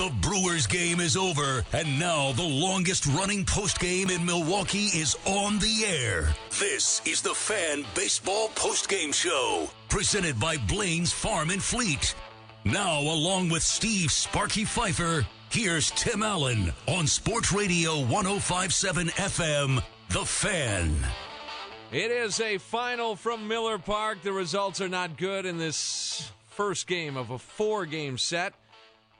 The Brewers game is over, and now the longest-running postgame in Milwaukee is on the air. This is the Fan Baseball Postgame Show, presented by Blaine's Farm and Fleet. Now, along with Steve Sparky Pfeiffer, here's Tim Allen on Sports Radio 105.7 FM, The Fan. It is a final from Miller Park. The results are not good in this first game of a 4-game set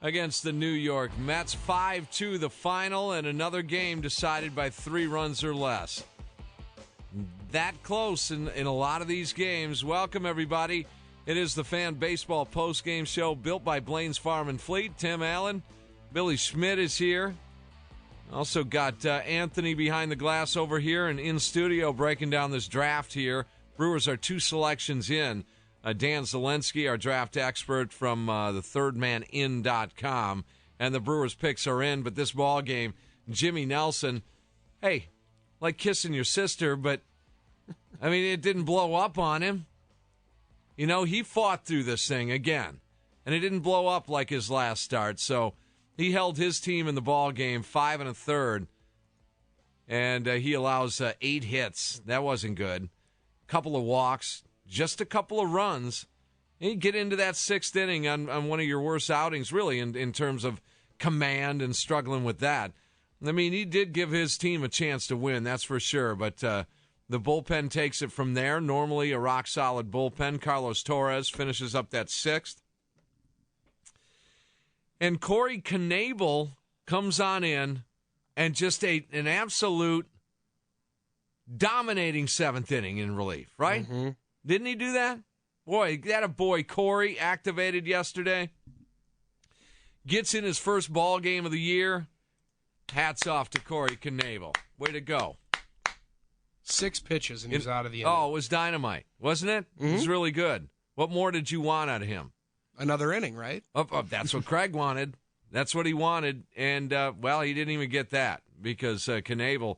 against the New York Mets. 5-2 the final, and another game decided by 3 runs or less. That close in a lot of these games. Welcome, everybody. It is the Fan Baseball Postgame Show built by Blaine's Farm and Fleet. Tim Allen, Billy Schmidt is here. Also got Anthony behind the glass over here and in studio breaking down this draft here. Brewers are 2 selections in. Dan Zielinski, our draft expert from the thirdmanin.com. And the Brewers picks are in, but this ball game, Jimmy Nelson, hey, like kissing your sister, but, I mean, it didn't blow up on him. You know, he fought through this thing again, and it didn't blow up like his last start, so he held his team in the ball game 5 1/3, and he allows 8 hits. That wasn't good. Couple of walks, just a couple of runs. And you get into that 6th inning on one of your worst outings, really, in terms of command and struggling with that. I mean, he did give his team a chance to win, that's for sure, but the bullpen takes it from there. Normally a rock-solid bullpen. Carlos Torres finishes up that 6th. And Corey Knebel comes on in and just an absolute dominating 7th inning in relief, right? Mm-hmm. Didn't he do that? Boy, that a boy, Corey, activated yesterday. Gets in his first ball game of the year. Hats off to Corey Knebel. Way to go. 6 pitches and he was out of the inning. Oh, it was dynamite, wasn't it? Mm-hmm. It was really good. What more did you want out of him? Another inning, right? That's what Craig wanted. That's what he wanted. And, well, he didn't even get that because Knebel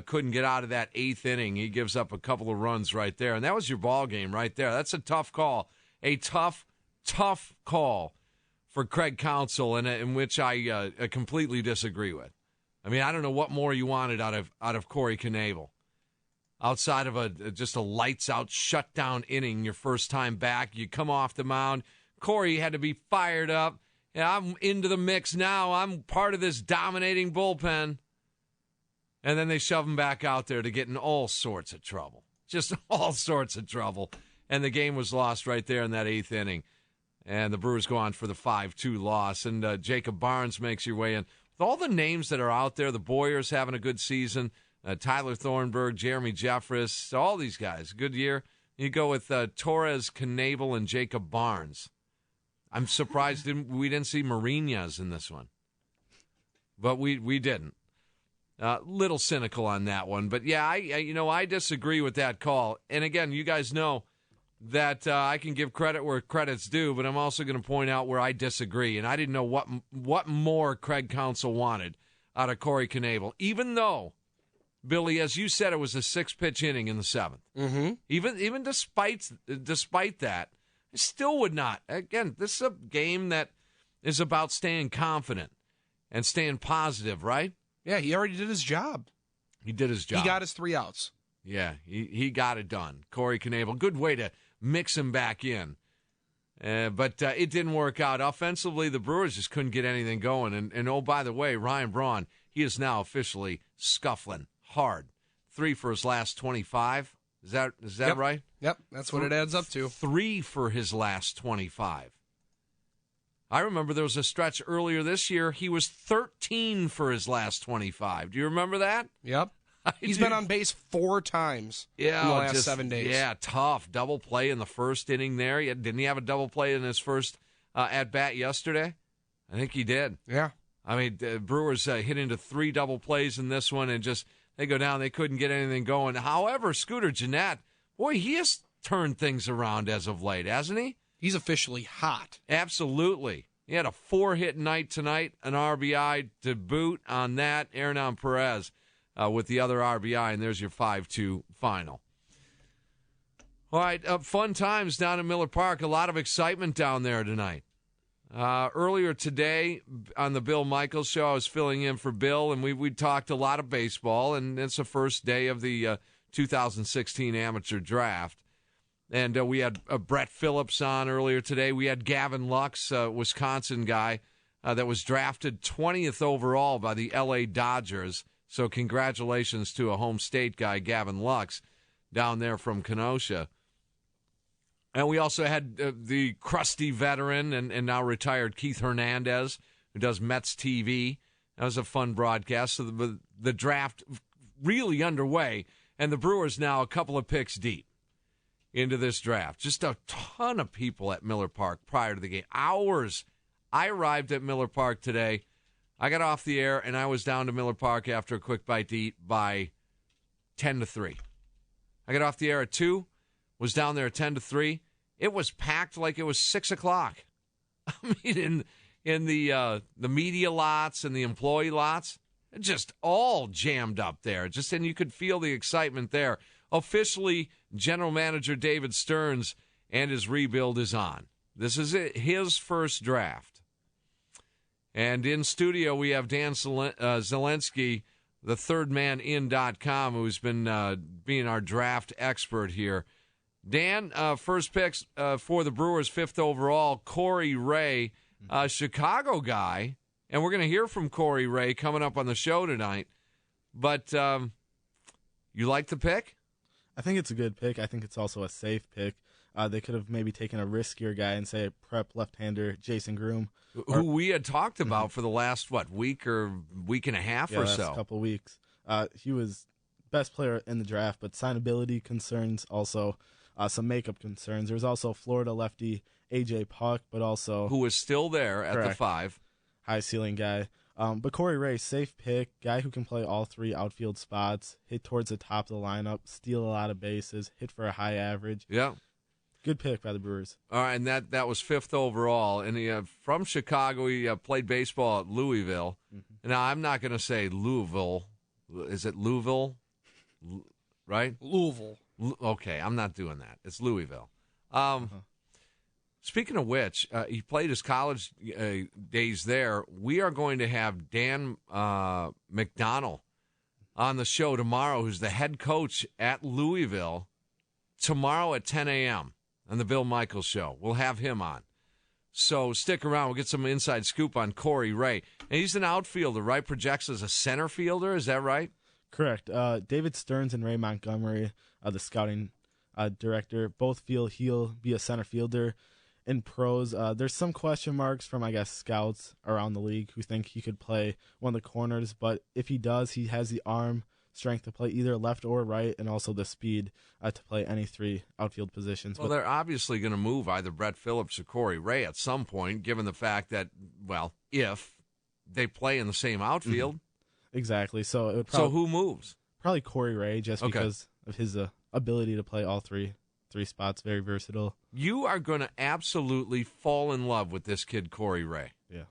couldn't get out of that 8th inning. He gives up a couple of runs right there. And that was your ball game right there. That's a tough call. A tough call for Craig Counsell, in which I completely disagree with. I mean, I don't know what more you wanted out of Corey Knebel. Outside of just a lights-out shutdown inning your first time back. You come off the mound. Corey had to be fired up. Yeah, I'm into the mix now. I'm part of this dominating bullpen. And then they shove him back out there to get in all sorts of trouble. Just all sorts of trouble. And the game was lost right there in that 8th inning. And the Brewers go on for the 5-2 loss. And Jacob Barnes makes your way in. With all the names that are out there, the Boyers having a good season, Tyler Thornburg, Jeremy Jeffress, all these guys, good year. You go with Torres, Knebel, and Jacob Barnes. I'm surprised we didn't see Marinas in this one. But we didn't. Little cynical on that one. But, yeah, I disagree with that call. And, again, you guys know that I can give credit where credit's due, but I'm also going to point out where I disagree. And I didn't know what more Craig Counsell wanted out of Corey Knebel. Even though, Billy, as you said, it was a 6-pitch inning in the 7th. Mm-hmm. Even despite that, I still would not. Again, this is a game that is about staying confident and staying positive, right? Yeah, he already did his job. He did his job. He got his 3 outs. Yeah, he got it done. Corey Knebel, good way to mix him back in. But it didn't work out. Offensively, the Brewers just couldn't get anything going. And oh, by the way, Ryan Braun, he is now officially scuffling hard. 3 for his last 25. Is that yep. right? Yep, that's what it adds up to. 3 for his last 25. I remember there was a stretch earlier this year. He was 13 for his last 25. Do you remember that? Yep. He's been on base 4 times in the last 7 days. Yeah, tough. Double play in the first inning there. Didn't he have a double play in his first at-bat yesterday? I think he did. Yeah. I mean, the Brewers hit into 3 double plays in this one, and just they go down. They couldn't get anything going. However, Scooter Gennett, boy, he has turned things around as of late, hasn't he? He's officially hot. Absolutely. He had a 4-hit night tonight, an RBI to boot on that. Hernan Perez with the other RBI, and there's your 5-2 final. All right, fun times down in Miller Park. A lot of excitement down there tonight. Earlier today on the Bill Michaels Show, I was filling in for Bill, and we talked a lot of baseball, and it's the first day of the 2016 amateur draft. And we had Brett Phillips on earlier today. We had Gavin Lux, Wisconsin guy, that was drafted 20th overall by the L.A. Dodgers. So congratulations to a home state guy, Gavin Lux, down there from Kenosha. And we also had the crusty veteran and now retired Keith Hernandez, who does Mets TV. That was a fun broadcast. So the draft really underway, and the Brewers now a couple of picks deep into this draft. Just a ton of people at Miller Park prior to the game. Hours. I arrived at Miller Park today. I got off the air, and I was down to Miller Park after a quick bite to eat by 10 to 3. I got off the air at 2, was down there at 10 to 3. It was packed like it was 6 o'clock. I mean, in the media lots and the employee lots, just all jammed up there. And you could feel the excitement there. Officially, General Manager David Stearns and his rebuild is on. This is his first draft. And in studio, we have Dan Zielinski, the thirdmanin.com, who's been being our draft expert here. Dan, first picks for the Brewers, 5th overall, Corey Ray, Chicago guy. And we're going to hear from Corey Ray coming up on the show tonight. But you like the pick? I think it's a good pick. I think it's also a safe pick. They could have maybe taken a riskier guy and say prep left-hander Jason Groom. Who we had talked about for the last, week or week and a half or so? Yeah, a couple weeks. He was best player in the draft, but signability concerns also. Some makeup concerns. There was also Florida lefty A.J. Puck, but also... who is still there at the 5. High ceiling guy. But Corey Ray, safe pick, guy who can play all 3 outfield spots, hit towards the top of the lineup, steal a lot of bases, hit for a high average. Yeah. Good pick by the Brewers. All right, and that was 5th overall. And he from Chicago, he played baseball at Louisville. Mm-hmm. Now, I'm not going to say Louisville. Is it Louisville? Right? Louisville. Okay, I'm not doing that. It's Louisville. Speaking of which, he played his college days there. We are going to have Dan McDonnell on the show tomorrow, who's the head coach at Louisville, tomorrow at 10 a.m. on the Bill Michaels Show. We'll have him on. So stick around. We'll get some inside scoop on Corey Ray. And he's an outfielder, right? Projects as a center fielder. Is that right? Correct. David Stearns and Ray Montgomery, the scouting director, both feel he'll be a center fielder in pros. There's some question marks from, scouts around the league who think he could play one of the corners. But if he does, he has the arm strength to play either left or right, and also the speed to play any 3 outfield positions. Well, they're obviously going to move either Brett Phillips or Corey Ray at some point, given the fact that, if they play in the same outfield. Mm-hmm. Exactly. So it would so who moves? Probably Corey Ray, just because of his ability to play all 3 spots. Very versatile. You are going to absolutely fall in love with this kid, Corey Ray. Yeah.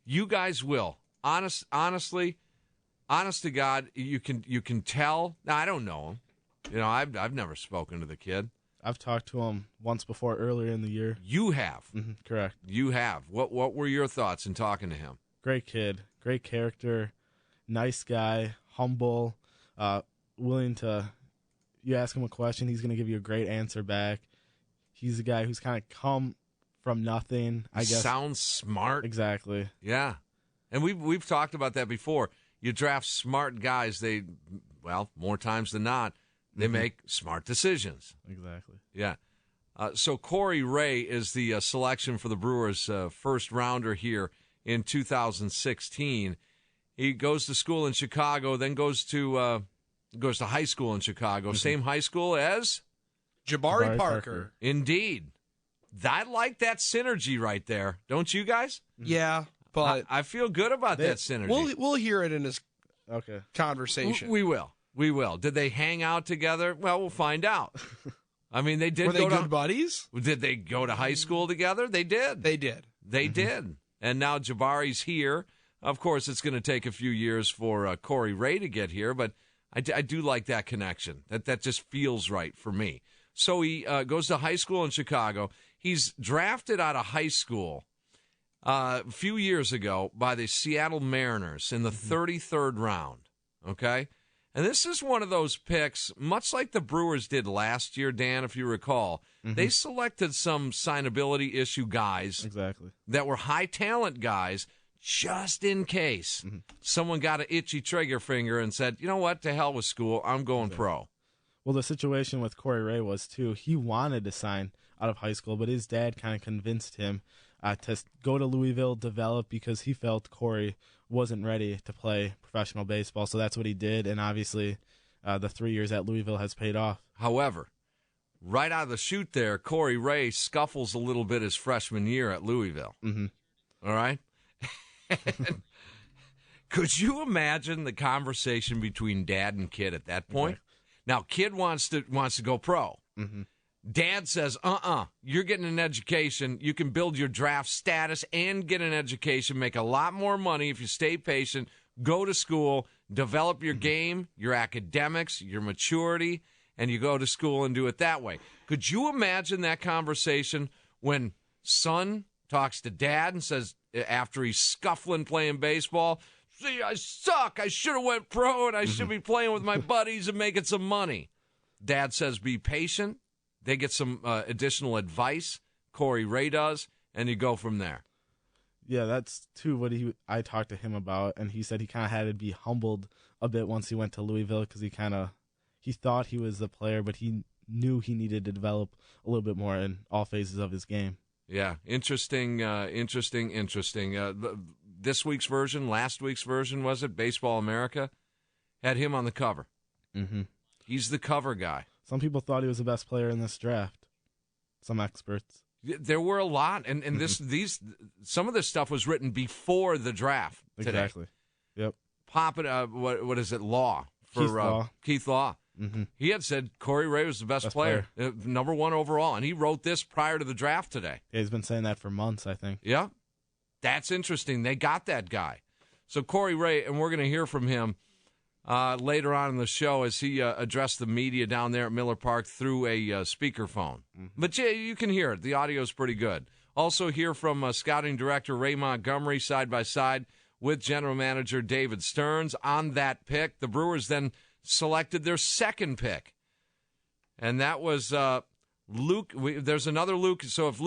You guys will. Honestly, honest to God, you can tell. Now, I don't know him. I've never spoken to the kid. I've talked to him once before earlier in the year. You have? Mm-hmm, correct. You have. What were your thoughts in talking to him? Great kid. Great character. Nice guy. Humble. Willing to... You ask him a question, he's going to give you a great answer back. He's a guy who's kind of come from nothing, I guess. Sounds smart. Exactly. Yeah. And we've talked about that before. You draft smart guys, more times than not, they make smart decisions. Exactly. Yeah. So Corey Ray is the selection for the Brewers' first rounder here in 2016. He goes to school in Chicago, then goes to high school in Chicago. Mm-hmm. Same high school as? Jabari Parker. Indeed. I like that synergy right there. Don't you guys? Yeah, but I feel good about that synergy. We'll hear it in his conversation. We will. Did they hang out together? Well, we'll find out. I mean, they did. Were they good buddies? Did they go to high school together? They did. They did. They did. And now Jabari's here. Of course, it's going to take a few years for Corey Ray to get here, but I do like that connection. That just feels right for me. So he goes to high school in Chicago. He's drafted out of high school, a few years ago by the Seattle Mariners in the 33rd round, okay? And this is one of those picks, much like the Brewers did last year, Dan, if you recall. They selected some signability issue guys that were high-talent guys just in case someone got an itchy trigger finger and said, you know what, to hell with school, I'm going pro. Well, the situation with Corey Ray was, too, he wanted to sign out of high school, but his dad kind of convinced him to go to Louisville, develop, because he felt Corey wasn't ready to play professional baseball. So that's what he did, and obviously the 3 years at Louisville has paid off. However, right out of the chute there, Corey Ray scuffles a little bit his freshman year at Louisville. All right? Could you imagine the conversation between dad and kid at that point? Now, kid wants to go pro. Dad says, you're getting an education. You can build your draft status and get an education, make a lot more money if you stay patient, go to school, develop your game, your academics, your maturity, and you go to school and do it that way. Could you imagine that conversation when son talks to dad and says, after he's scuffling playing baseball, see, I suck. I should have went pro, and I should be playing with my buddies and making some money. Dad says, be patient. They get some additional advice. Corey Ray does, and you go from there. Yeah, that's, too, what I talked to him about, and he said he kind of had to be humbled a bit once he went to Louisville because he thought he was the player, but he knew he needed to develop a little bit more in all phases of his game. Yeah, interesting. This week's version, last week's version, was it? Baseball America had him on the cover. He's the cover guy. Some people thought he was the best player in this draft. Some experts. There were a lot, and some of this stuff was written before the draft today. Exactly. Yep. What is it? Law for Keith Law. He had said Corey Ray was the best player, number one overall, and he wrote this prior to the draft today. Yeah, he's been saying that for months, I think. Yeah, that's interesting. They got that guy. So Corey Ray, and we're going to hear from him later on in the show as he addressed the media down there at Miller Park through a speakerphone. But yeah, you can hear it. The audio is pretty good. Also hear from scouting director Ray Montgomery side by side with general manager David Stearns on that pick. The Brewers then selected their second pick, and that was Luke. There's another Luke. So if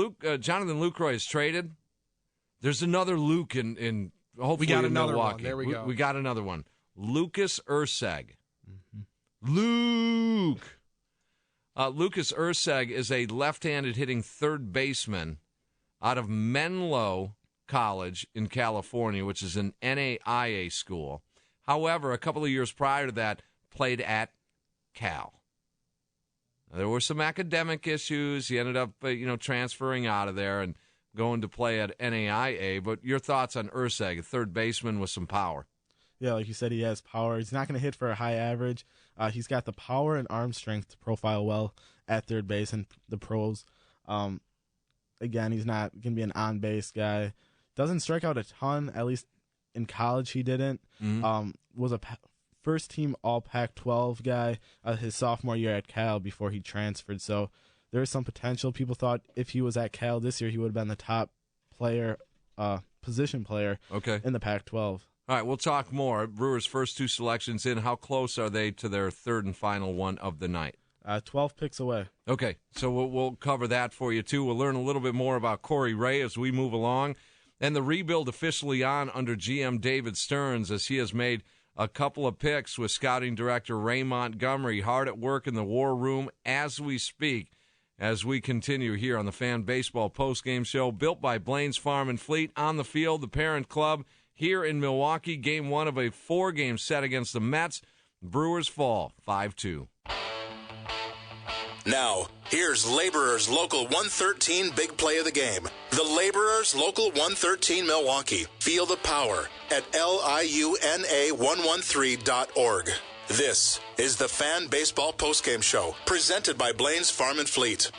Jonathan Lucroy is traded, there's another Luke in hopefully we got in another Milwaukee. One. There we go. We got another one. Lucas Urseg. Lucas Urseg is a left-handed hitting third baseman out of Menlo College in California, which is an NAIA school. However, a couple of years prior to that, played at Cal. Now, there were some academic issues. He ended up, transferring out of there and going to play at NAIA. But your thoughts on Urseg, a third baseman with some power? Yeah, like you said, he has power. He's not going to hit for a high average. He's got the power and arm strength to profile well at third base in the pros. Again, he's not going to be an on-base guy. Doesn't strike out a ton, at least in college he didn't. Was a first-team All-Pac-12 guy his sophomore year at Cal before he transferred. So there's some potential. People thought if he was at Cal this year, he would have been the top player, position player in the Pac-12. All right, we'll talk more. Brewers' first two selections in. How close are they to their third and final one of the night? 12 picks away. Okay, so we'll cover that for you, too. We'll learn a little bit more about Corey Ray as we move along. And the rebuild officially on under GM David Stearns as he has made a couple of picks with scouting director Ray Montgomery hard at work in the war room as we speak, as we continue here on the Fan Baseball Postgame Show, built by Blaine's Farm and Fleet. On the field, the parent club here in Milwaukee, game one of a 4-game set against the Mets. Brewers fall 5-2. Now, here's Laborers Local 113 big play of the game. The Laborers Local 113 Milwaukee. Feel the power at LIUNA113.org. This is the Fan Baseball Postgame Show, presented by Blaine's Farm and Fleet.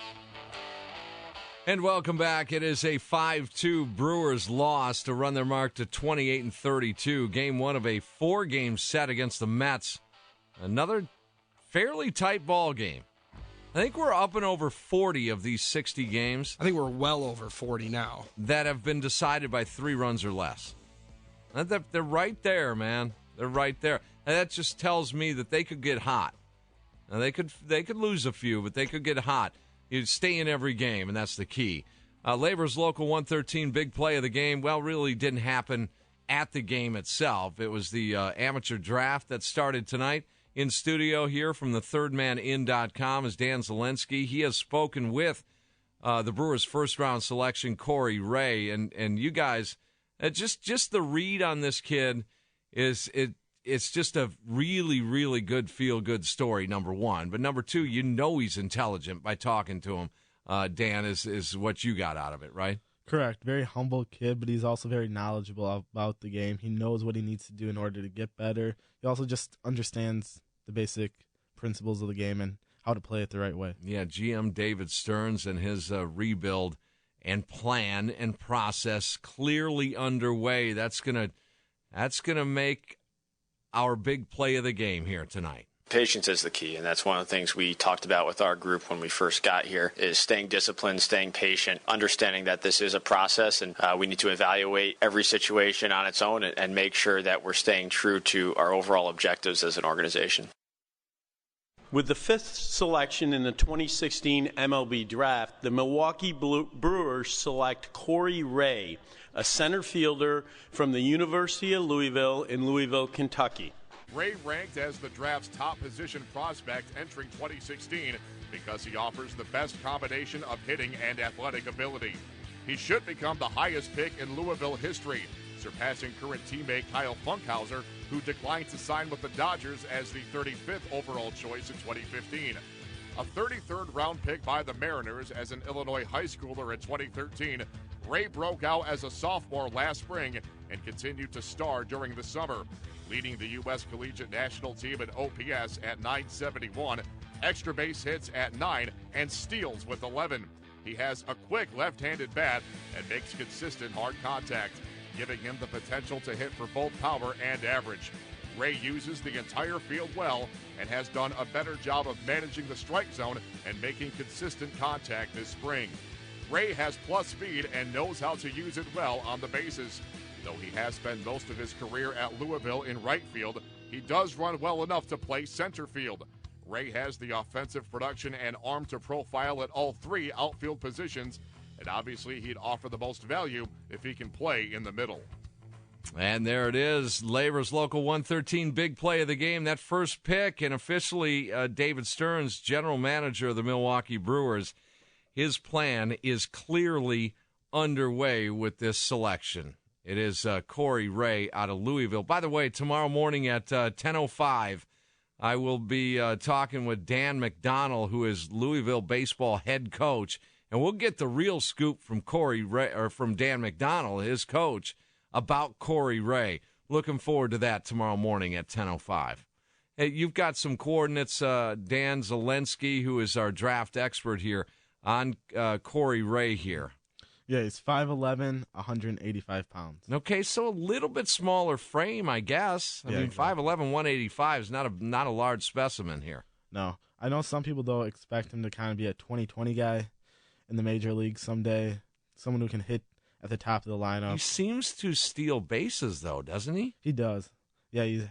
And welcome back. It is a 5-2 Brewers loss to run their mark to 28-32. Game one of a 4-game set against the Mets. Another fairly tight ball game. I think we're up and over 40 of these 60 games. I think we're well over 40 now. That have been decided by 3 runs or less. They're right there, man. They're right there. And that just tells me that they could get hot. Now, they could lose a few, but they could get hot. You stay in every game, and that's the key. Labor's Local 113 big play of the game, well, really didn't happen at the game itself. It was the amateur draft that started tonight. In studio here from the thirdmanin.com is Dan Zielinski. He has spoken with the Brewers' first-round selection, Corey Ray. And you guys, just the read on this kid is it's just a really, really good feel-good story, number one. But number two, you know he's intelligent by talking to him. Dan, is what you got out of it, right? Correct. Very humble kid, but he's also very knowledgeable about the game. He knows what he needs to do in order to get better. He also just understands the basic principles of the game and how to play it the right way. Yeah, GM David Stearns and his rebuild and plan and process clearly underway. That's gonna make our big play of the game here tonight. Patience is the key, and that's one of the things we talked about with our group when we first got here, is staying disciplined, staying patient, understanding that this is a process, and we need to evaluate every situation on its own and make sure that we're staying true to our overall objectives as an organization. With the 5th selection in the 2016 MLB Draft, the Milwaukee Brewers select Corey Ray, a center fielder from the University of Louisville in Louisville, Kentucky. Ray ranked as the draft's top position prospect entering 2016 because he offers the best combination of hitting and athletic ability. He should become the highest pick in Louisville history, surpassing current teammate Kyle Funkhauser, who declined to sign with the Dodgers as the 35th overall choice in 2015. A 33rd round pick by the Mariners as an Illinois high schooler in 2013, Ray broke out as a sophomore last spring and continued to star during the summer, leading the U.S. Collegiate National Team in OPS at 971, extra base hits at 9, and steals with 11. He has a quick left-handed bat and makes consistent hard contact, giving him the potential to hit for both power and average. Ray uses the entire field well and has done a better job of managing the strike zone and making consistent contact this spring. Ray has plus speed and knows how to use it well on the bases. Though he has spent most of his career at Louisville in right field, he does run well enough to play center field. Ray has the offensive production and arm to profile at all 3 outfield positions, and obviously he'd offer the most value if he can play in the middle. And there it is, Labor's Local 113 big play of the game. That first pick, and officially David Stearns, general manager of the Milwaukee Brewers, his plan is clearly underway with this selection. It is Corey Ray out of Louisville. By the way, tomorrow morning at 10:05, I will be talking with Dan McDonnell, who is Louisville baseball head coach, and we'll get the real scoop from Corey Ray, or from Dan McDonnell, his coach, about Corey Ray. Looking forward to that tomorrow morning at 10:05. Hey, you've got some coordinates, Dan Zielinski, who is our draft expert here, on Corey Ray here. Yeah, he's 5'11", 185 pounds. Okay, so a little bit smaller frame, I guess. I mean, exactly. 5'11", 185 is not a large specimen here. No. I know some people, though, expect him to kind of be a 20-20 guy in the major league someday, someone who can hit at the top of the lineup. He seems to steal bases, though, doesn't he? He does. Yeah,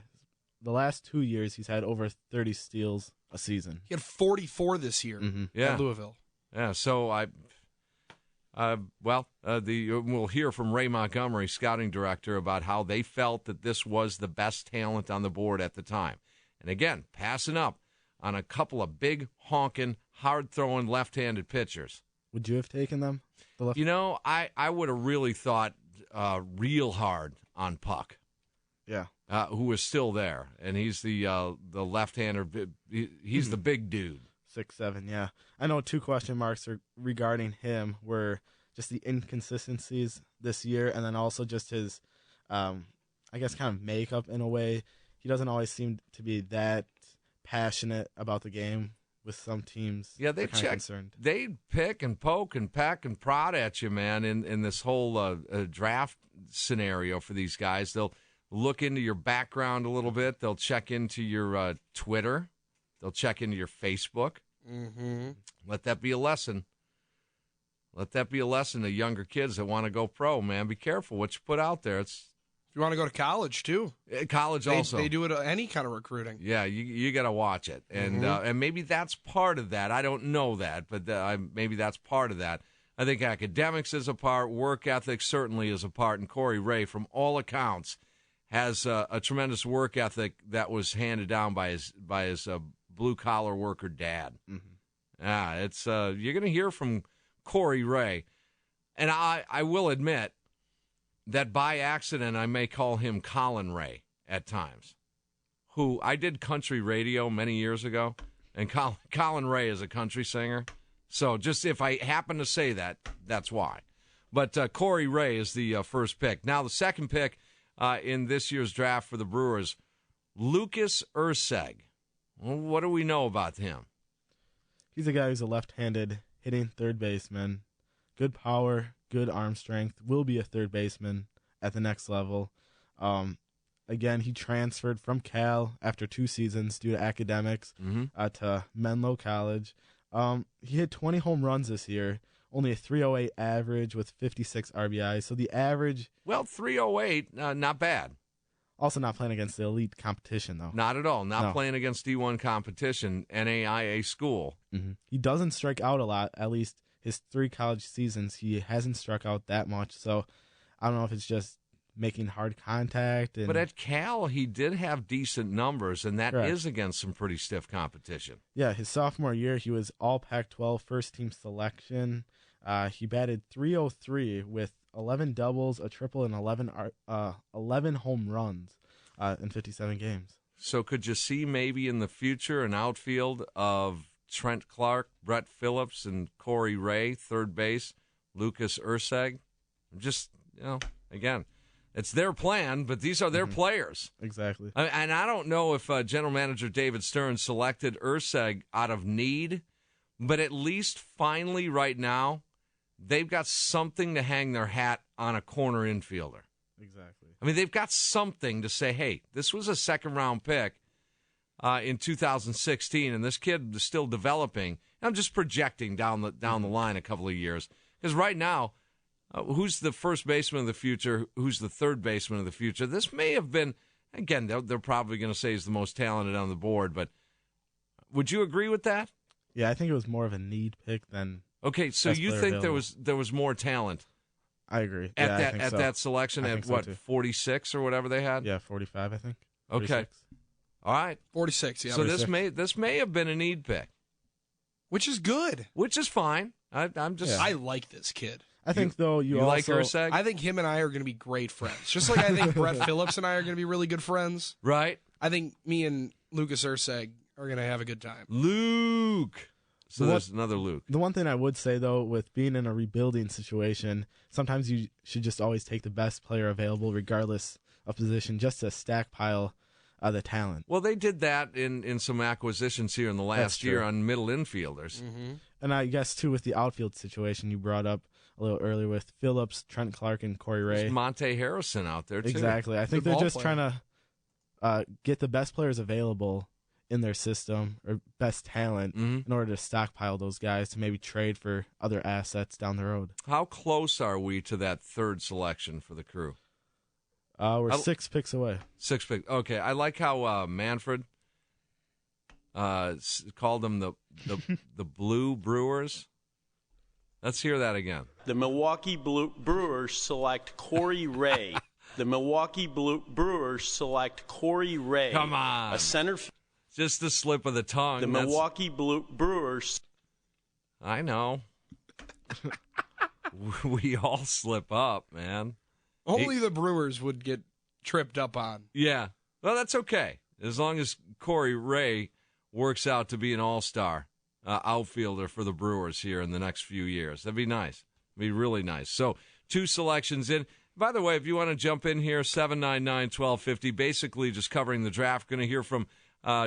the last 2 years, he's had over 30 steals a season. He had 44 this year at Louisville. Yeah, so we'll hear from Ray Montgomery, scouting director, about how they felt that this was the best talent on the board at the time. And again, passing up on a couple of big, honking, hard-throwing left-handed pitchers. Would you have taken them? You know, I would have really thought real hard on Puck. Yeah. Who was still there. And he's the left-hander. He's the big dude. 6'7", yeah. I know 2 question marks regarding him were just the inconsistencies this year, and then also just his, I guess, kind of makeup in a way. He doesn't always seem to be that passionate about the game with some teams. Yeah, they pick and poke and peck and prod at you, man, in this whole draft scenario for these guys. They'll look into your background a little bit. They'll check into your Twitter. They'll check into your Facebook. Mm-hmm. Let that be a lesson. Let that be a lesson to younger kids that want to go pro, man. Be careful what you put out there. If you want to go to college, too. College also. They do it any kind of recruiting. Yeah, you got to watch it. And and maybe that's part of that. I don't know that, but maybe that's part of that. I think academics is a part. Work ethic certainly is a part. And Corey Ray, from all accounts, has a tremendous work ethic that was handed down by his blue-collar worker dad. Mm-hmm. You're going to hear from Corey Ray. And I will admit that by accident I may call him Colin Ray at times, who I did country radio many years ago, and Colin Ray is a country singer. So just if I happen to say that, that's why. But Corey Ray is the first pick. Now the second pick in this year's draft for the Brewers, Lucas Erceg. Well, what do we know about him? He's a guy who's a left-handed hitting third baseman. Good power, good arm strength. Will be a third baseman at the next level. Again, he transferred from Cal after 2 seasons due to academics to Menlo College. He hit 20 home runs this year, only a 308 average with 56 RBIs. So the average... Well, 308, not bad. Also not playing against the elite competition, though. Not at all. Not playing against D1 competition, NAIA school. Mm-hmm. He doesn't strike out a lot. At least his 3 college seasons, he hasn't struck out that much. So I don't know if it's just making hard contact. But at Cal, he did have decent numbers, and that Correct. is against some pretty stiff competition. Yeah, his sophomore year, he was all Pac-12 first-team selection. He batted .303 with 11 doubles, a triple, and 11 home runs in 57 games. So could you see maybe in the future an outfield of Trent Clark, Brett Phillips, and Corey Ray, third base, Lucas Erceg? Just, again, it's their plan, but these are their players. Exactly. And I don't know if General Manager David Stern selected Erceg out of need, but at least finally right now, they've got something to hang their hat on a corner infielder. Exactly. I mean, they've got something to say, hey, this was a second-round pick in 2016, and this kid is still developing. I'm just projecting down the line a couple of years. Because right now, who's the first baseman of the future? Who's the third baseman of the future? This may have been, again, they're probably going to say he's the most talented on the board, but would you agree with that? Yeah, I think it was more of a need pick than... Okay, so you think available. there was more talent? I agree. At that selection at what, 46 or whatever they had? Yeah, 45, I think. Okay. 46. All right. 46, yeah. So 46. this may have been a need pick. Which is good. Which is fine. I like this kid. I think, though, you also... like Erceg? I think him and I are going to be great friends. Just like I think Brett Phillips and I are going to be really good friends. Right. I think me and Lucas Erceg are going to have a good time. Luke. So there's another Luke. The one thing I would say, though, with being in a rebuilding situation, sometimes you should just always take the best player available, regardless of position, just to stockpile the talent. Well, they did that in some acquisitions here in the last year on middle infielders. Mm-hmm. And I guess, too, with the outfield situation you brought up a little earlier with Phillips, Trent Clark, and Corey Ray. There's Monte Harrison out there, too. Exactly. I think they're just trying to get the best players available in their system, or best talent, in order to stockpile those guys to maybe trade for other assets down the road. How close are we to that third selection for the Crew? We're 6 picks away. 6 picks. Okay, I like how Manfred called them the Blue Brewers. Let's hear that again. The Milwaukee Brewers select Corey Ray. The Milwaukee Brewers select Corey Ray. Come on. A center... Just the slip of the tongue. The Milwaukee Brewers. I know. We all slip up, man. Only the Brewers would get tripped up on. Yeah. Well, that's okay. As long as Corey Ray works out to be an all-star outfielder for the Brewers here in the next few years. That'd be nice. It'd be really nice. So 2 selections in. By the way, if you want to jump in here, 799-1250, basically just covering the draft. Going to hear from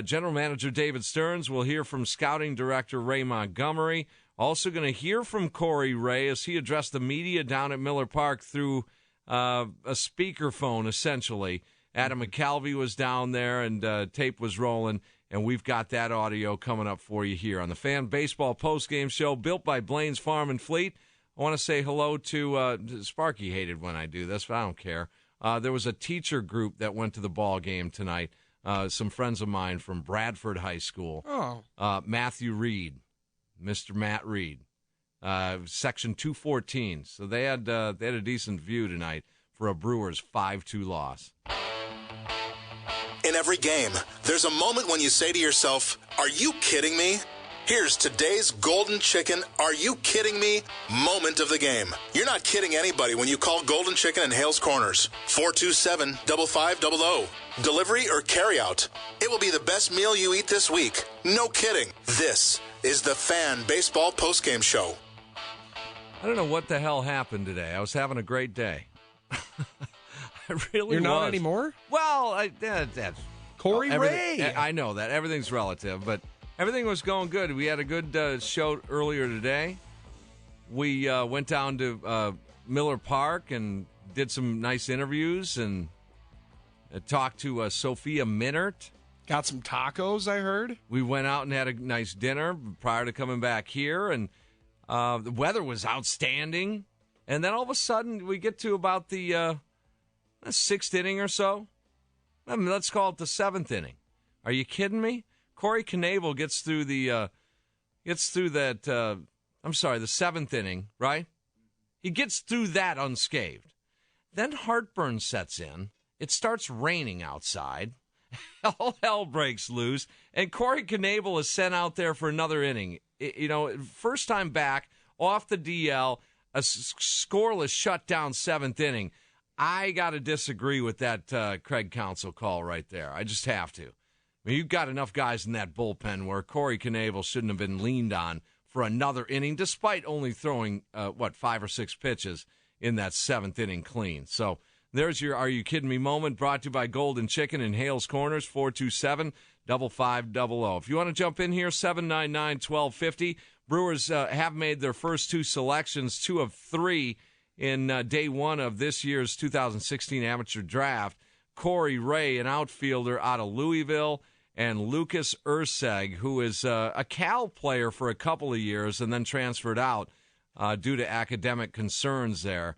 General Manager David Stearns. We'll hear from Scouting Director Ray Montgomery. Also going to hear from Corey Ray as he addressed the media down at Miller Park through a speakerphone, essentially. Adam McCalvey was down there, and tape was rolling, and we've got that audio coming up for you here on the Fan Baseball Postgame Show, built by Blaine's Farm and Fleet. I want to say hello to Sparky. Hated when I do this, but I don't care. There was a teacher group that went to the ball game tonight. Some friends of mine from Bradford High School. Oh. Matthew Reed, Mr. Matt Reed, Section 214. So they had a decent view tonight for a Brewers 5-2 loss. In every game, there's a moment when you say to yourself, "Are you kidding me?" Here's today's Golden Chicken "Are you kidding me?" moment of the game. You're not kidding anybody when you call Golden Chicken in Hales Corners. 427-5500. Delivery or carryout. It will be the best meal you eat this week. No kidding. This is the Fan Baseball Postgame Show. I don't know what the hell happened today. I was having a great day. I really You're not was. anymore? Well, that's Corey Ray. I know that. Everything's relative, but everything was going good. We had a good show earlier today. We went down to Miller Park and did some nice interviews and talked to Sophia Minert. Got some tacos, I heard. We went out and had a nice dinner prior to coming back here, and the weather was outstanding. And then all of a sudden, we get to about the sixth inning or so. I mean, let's call it the seventh inning. Are you kidding me? Corey Knebel gets through the seventh inning, right? He gets through that unscathed. Then heartburn sets in. It starts raining outside. All hell breaks loose, and Corey Knebel is sent out there for another inning. First time back off the DL, a scoreless shutdown seventh inning. I got to disagree with that Craig Counsell call right there. I just have to. I mean, you've got enough guys in that bullpen where Corey Knebel shouldn't have been leaned on for another inning, despite only throwing, 5 or 6 pitches in that seventh inning clean. So there's your Are You Kidding Me moment, brought to you by Golden Chicken in Hales Corners, 427-5500. If you want to jump in here, 799-1250. Brewers have made their first 2 selections, 2 of 3 in day 1 of this year's 2016 amateur draft. Corey Ray, an outfielder out of Louisville, and Lucas Urseg, who is a Cal player for a couple of years and then transferred out due to academic concerns there.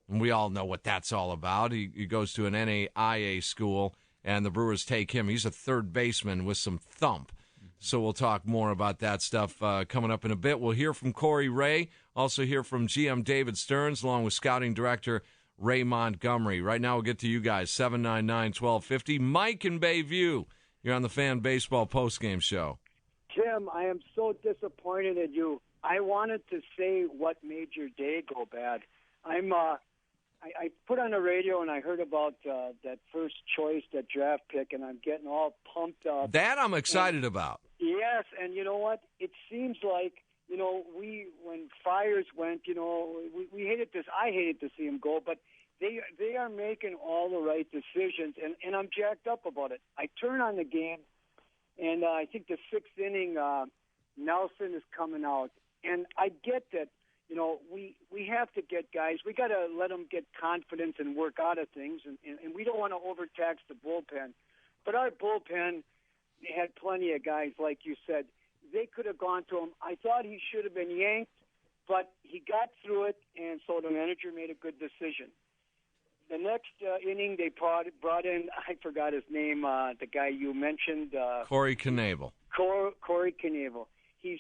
And we all know what that's all about. He goes to an NAIA school, and the Brewers take him. He's a third baseman with some thump. So we'll talk more about that stuff coming up in a bit. We'll hear from Corey Ray, also hear from GM David Stearns, along with scouting director Ray Montgomery. Right now we'll get to you guys, 799-1250. Mike in Bayview, you're on the Fan Baseball Postgame Show. Jim, I am so disappointed in you. I wanted to say what made your day go bad. I put on the radio and I heard about that first choice, that draft pick, and I'm getting all pumped up. That I'm excited about. Yes, and you know what? It seems like, when Fires went, we hated this. I hated to see him go, but they are making all the right decisions, and I'm jacked up about it. I turn on the game, and I think the 6th inning, Nelson is coming out, and I get that. We have to get guys. We got to let them get confidence and work out of things, and we don't want to overtax the bullpen. But our bullpen had plenty of guys, like you said. They could have gone to him. I thought he should have been yanked, but he got through it, and so the manager made a good decision. The next inning, they brought in, I forgot his name, the guy you mentioned. Corey Knebel. Corey Knebel. He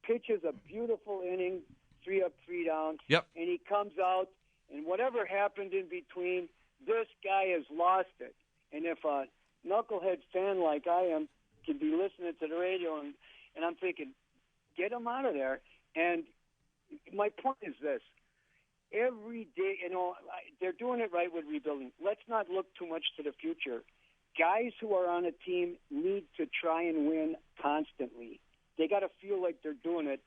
pitches a beautiful inning, 3 up, 3 down. Yep. And he comes out, and whatever happened in between, this guy has lost it. And if a knucklehead fan like I am can be listening to the radio, and I'm thinking, get him out of there. And my point is this. Every day, they're doing it right with rebuilding. Let's not look too much to the future. Guys who are on a team need to try and win constantly. They got to feel like they're doing it.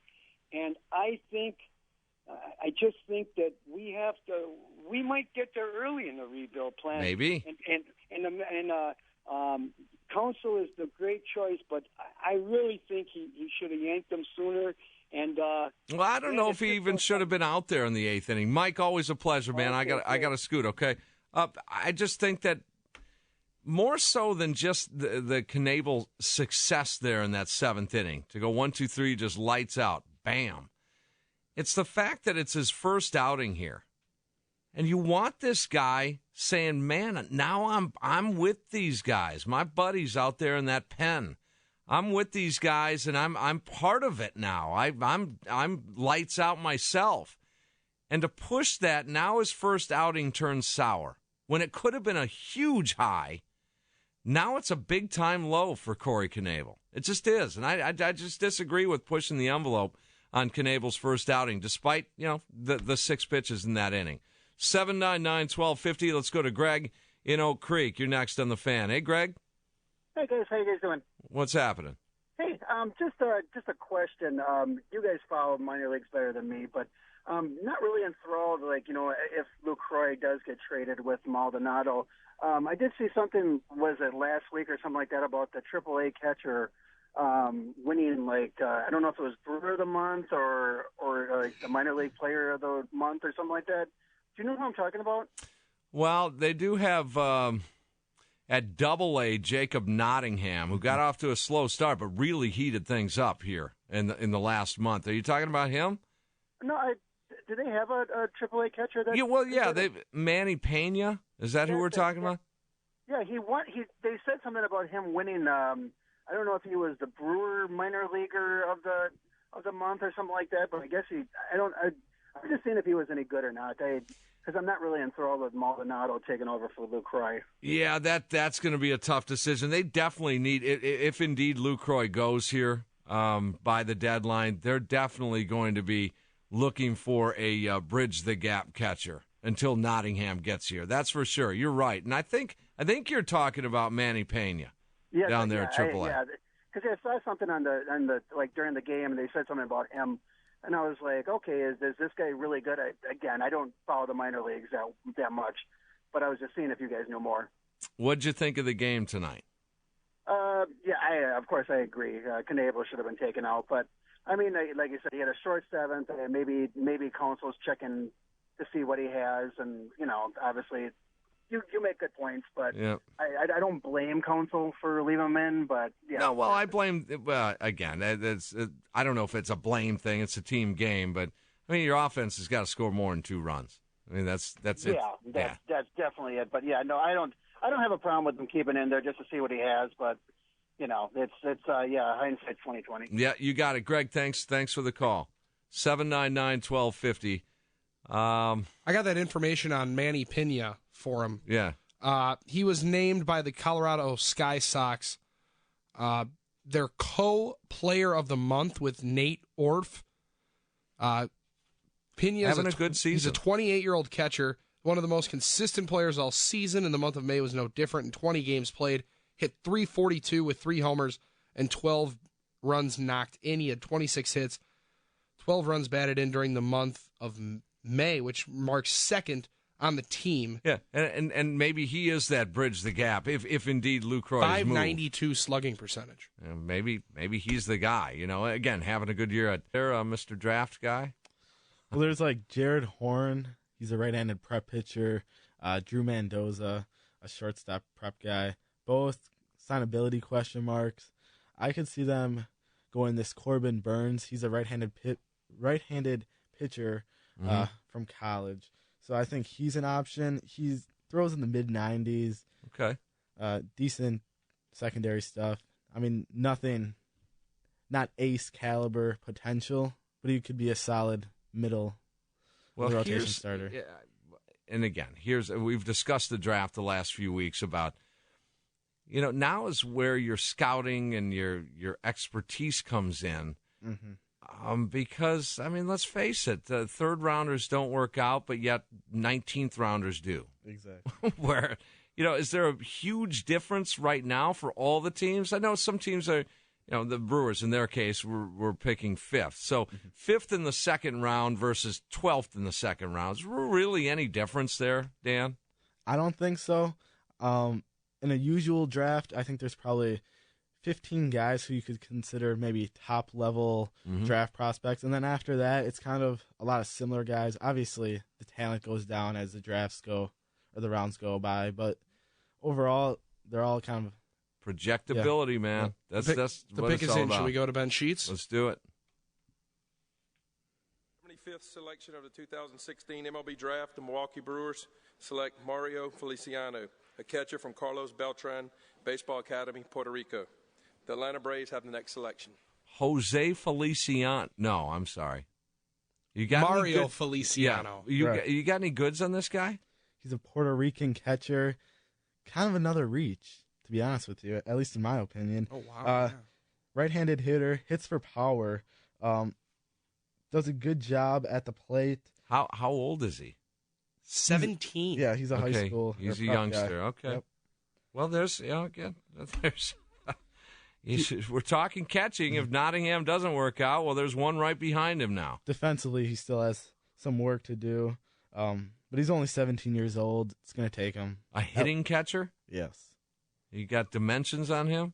And I just think that we might get there early in the rebuild plan. Maybe. And Counsell is the great choice, but I really think he should have yanked them sooner. And well, I don't know if he even should have been out there in the 8th inning. Mike, always a pleasure, man. Okay, I got to scoot. Okay, I just think that more so than just the Knebel success there in that 7th inning, to go 1, 2, 3, just lights out, bam. It's the fact that it's his first outing here. And you want this guy saying, man, now I'm with these guys. My buddies out there in that pen. I'm with these guys, and I'm part of it now. I'm lights out myself. And to push that, now his first outing turns sour. When it could have been a huge high, now it's a big-time low for Corey Knebel. It just is. And I just disagree with pushing the envelope on Knebel's first outing, despite, the 6 pitches in that inning. 799-1250. Let's go to Greg in Oak Creek. You're next on the Fan. Hey, Greg. Hey, guys. How you guys doing? What's happening? Hey, just a question. You guys follow minor leagues better than me, but not really enthralled, if Lucroy does get traded with Maldonado. I did see something, was it last week or something like that, about the AAA catcher winning, I don't know if it was Brewer of the Month or the minor league player of the month or something like that. Do you know who I'm talking about? Well, they do have at Double-A Jacob Nottingham, who got off to a slow start but really heated things up here in the last month. Are you talking about him? No, do they have a AAA catcher? Manny Pena. Is that who we're talking about? Yeah, he won. They said something about him winning. I don't know if he was the Brewer minor leaguer of the month or something like that, but I guess I'm just seeing if he was any good or not. Because I'm not really enthralled with Maldonado taking over for Lucroy. Yeah, that's going to be a tough decision. They definitely need, if indeed Lucroy goes here by the deadline, they're definitely going to be looking for a bridge the gap catcher until Nottingham gets here. That's for sure. You're right, and I think you're talking about Manny Pena down there at AAA. Yeah, because I saw something on the during the game, and they said something about him. And I was like, okay, is this guy really good? I don't follow the minor leagues that much, but I was just seeing if you guys knew more. What'd you think of the game tonight? Of course I agree. Knebel should have been taken out, but I mean, like you said, he had a short 7th, and maybe Counsell's checking to see what he has, and obviously you make good points, but yeah. I don't blame Counsell for leaving him in, but yeah. No, well, I blame. Well, again, I don't know if it's a blame thing. It's a team game, but I mean, your offense has got to score more than 2 runs. I mean, that's it. Yeah, that's definitely it. But yeah, no, I don't have a problem with him keeping in there just to see what he has, but. It's hindsight 2020. Yeah, you got it, Greg. Thanks for the call. 799-1250. I got that information on Manny Pena for him. Yeah. He was named by the Colorado Sky Sox their co-player of the month with Nate Orf. Pena having a good season. He's a 28-year-old catcher, one of the most consistent players all season, and the month of May was no different. In 20 games played, hit .342 with 3 homers and 12 runs knocked in. He had 26 hits, 12 runs batted in during the month of May, which marks 2nd on the team. Yeah, and maybe he is that bridge the gap if indeed Lucroy is moved. .592 slugging percentage. Yeah, maybe he's the guy. Again, having a good year at there, Mr. Draft guy. Well, there's Jared Horn. He's a right-handed prep pitcher. Drew Mendoza, a shortstop prep guy. Both signability question marks. I could see them going this Corbin Burns. He's a right-handed pitcher from college. So I think he's an option. He throws in the mid-90s. Okay. Decent secondary stuff. I mean, nothing, not ace caliber potential, but he could be a solid middle rotation starter. Yeah, and again, we've discussed the draft the last few weeks about, now is where your scouting and your expertise comes in. Mm-hmm. Because, I mean, let's face it, the 3rd rounders don't work out, but yet 19th rounders do. Exactly. Where, is there a huge difference right now for all the teams? I know some teams are, the Brewers, in their case, were picking 5th. So 5th in the 2nd round versus 12th in the 2nd round. Is there really any difference there, Dan? I don't think so. In a usual draft, I think there's probably 15 guys who you could consider maybe top-level draft prospects. And then after that, it's kind of a lot of similar guys. Obviously, the talent goes down as the drafts go or the rounds go by. But overall, they're all kind of projectability, man. That's the what pick it's is all in. about. Should we go to Ben Sheets? Let's do it. 75th selection of the 2016 MLB Draft, the Milwaukee Brewers select Mario Feliciano, a catcher from Carlos Beltran Baseball Academy, Puerto Rico. The Atlanta Braves have the next selection. Jose Feliciano. No, I'm sorry. You got Mario Feliciano. Yeah. You got any goods on this guy? He's a Puerto Rican catcher. Kind of another reach, to be honest with you, at least in my opinion. Oh, wow. Right-handed hitter, hits for power, does a good job at the plate. How old is he? 17. Yeah, he's a high school. He's a prep youngster. guy. Okay. Yep. Well, there's we're talking catching. If Nottingham doesn't work out, well, there's one right behind him now. Defensively, he still has some work to do, but he's only 17 years old. It's going to take him. A hitting catcher? Yes. You got dimensions on him?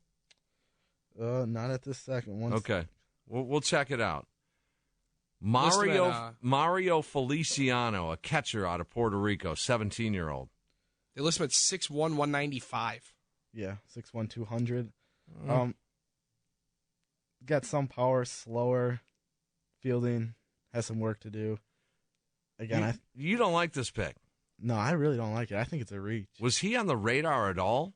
Not at this second. Okay. We'll check it out. Mario Feliciano, a catcher out of Puerto Rico, 17-year-old. They list him at 6'1", 195. Yeah, 6'1", 200. Got some power, slower fielding, has some work to do. Again, you don't like this pick? No, I really don't like it. I think it's a reach. Was he on the radar at all?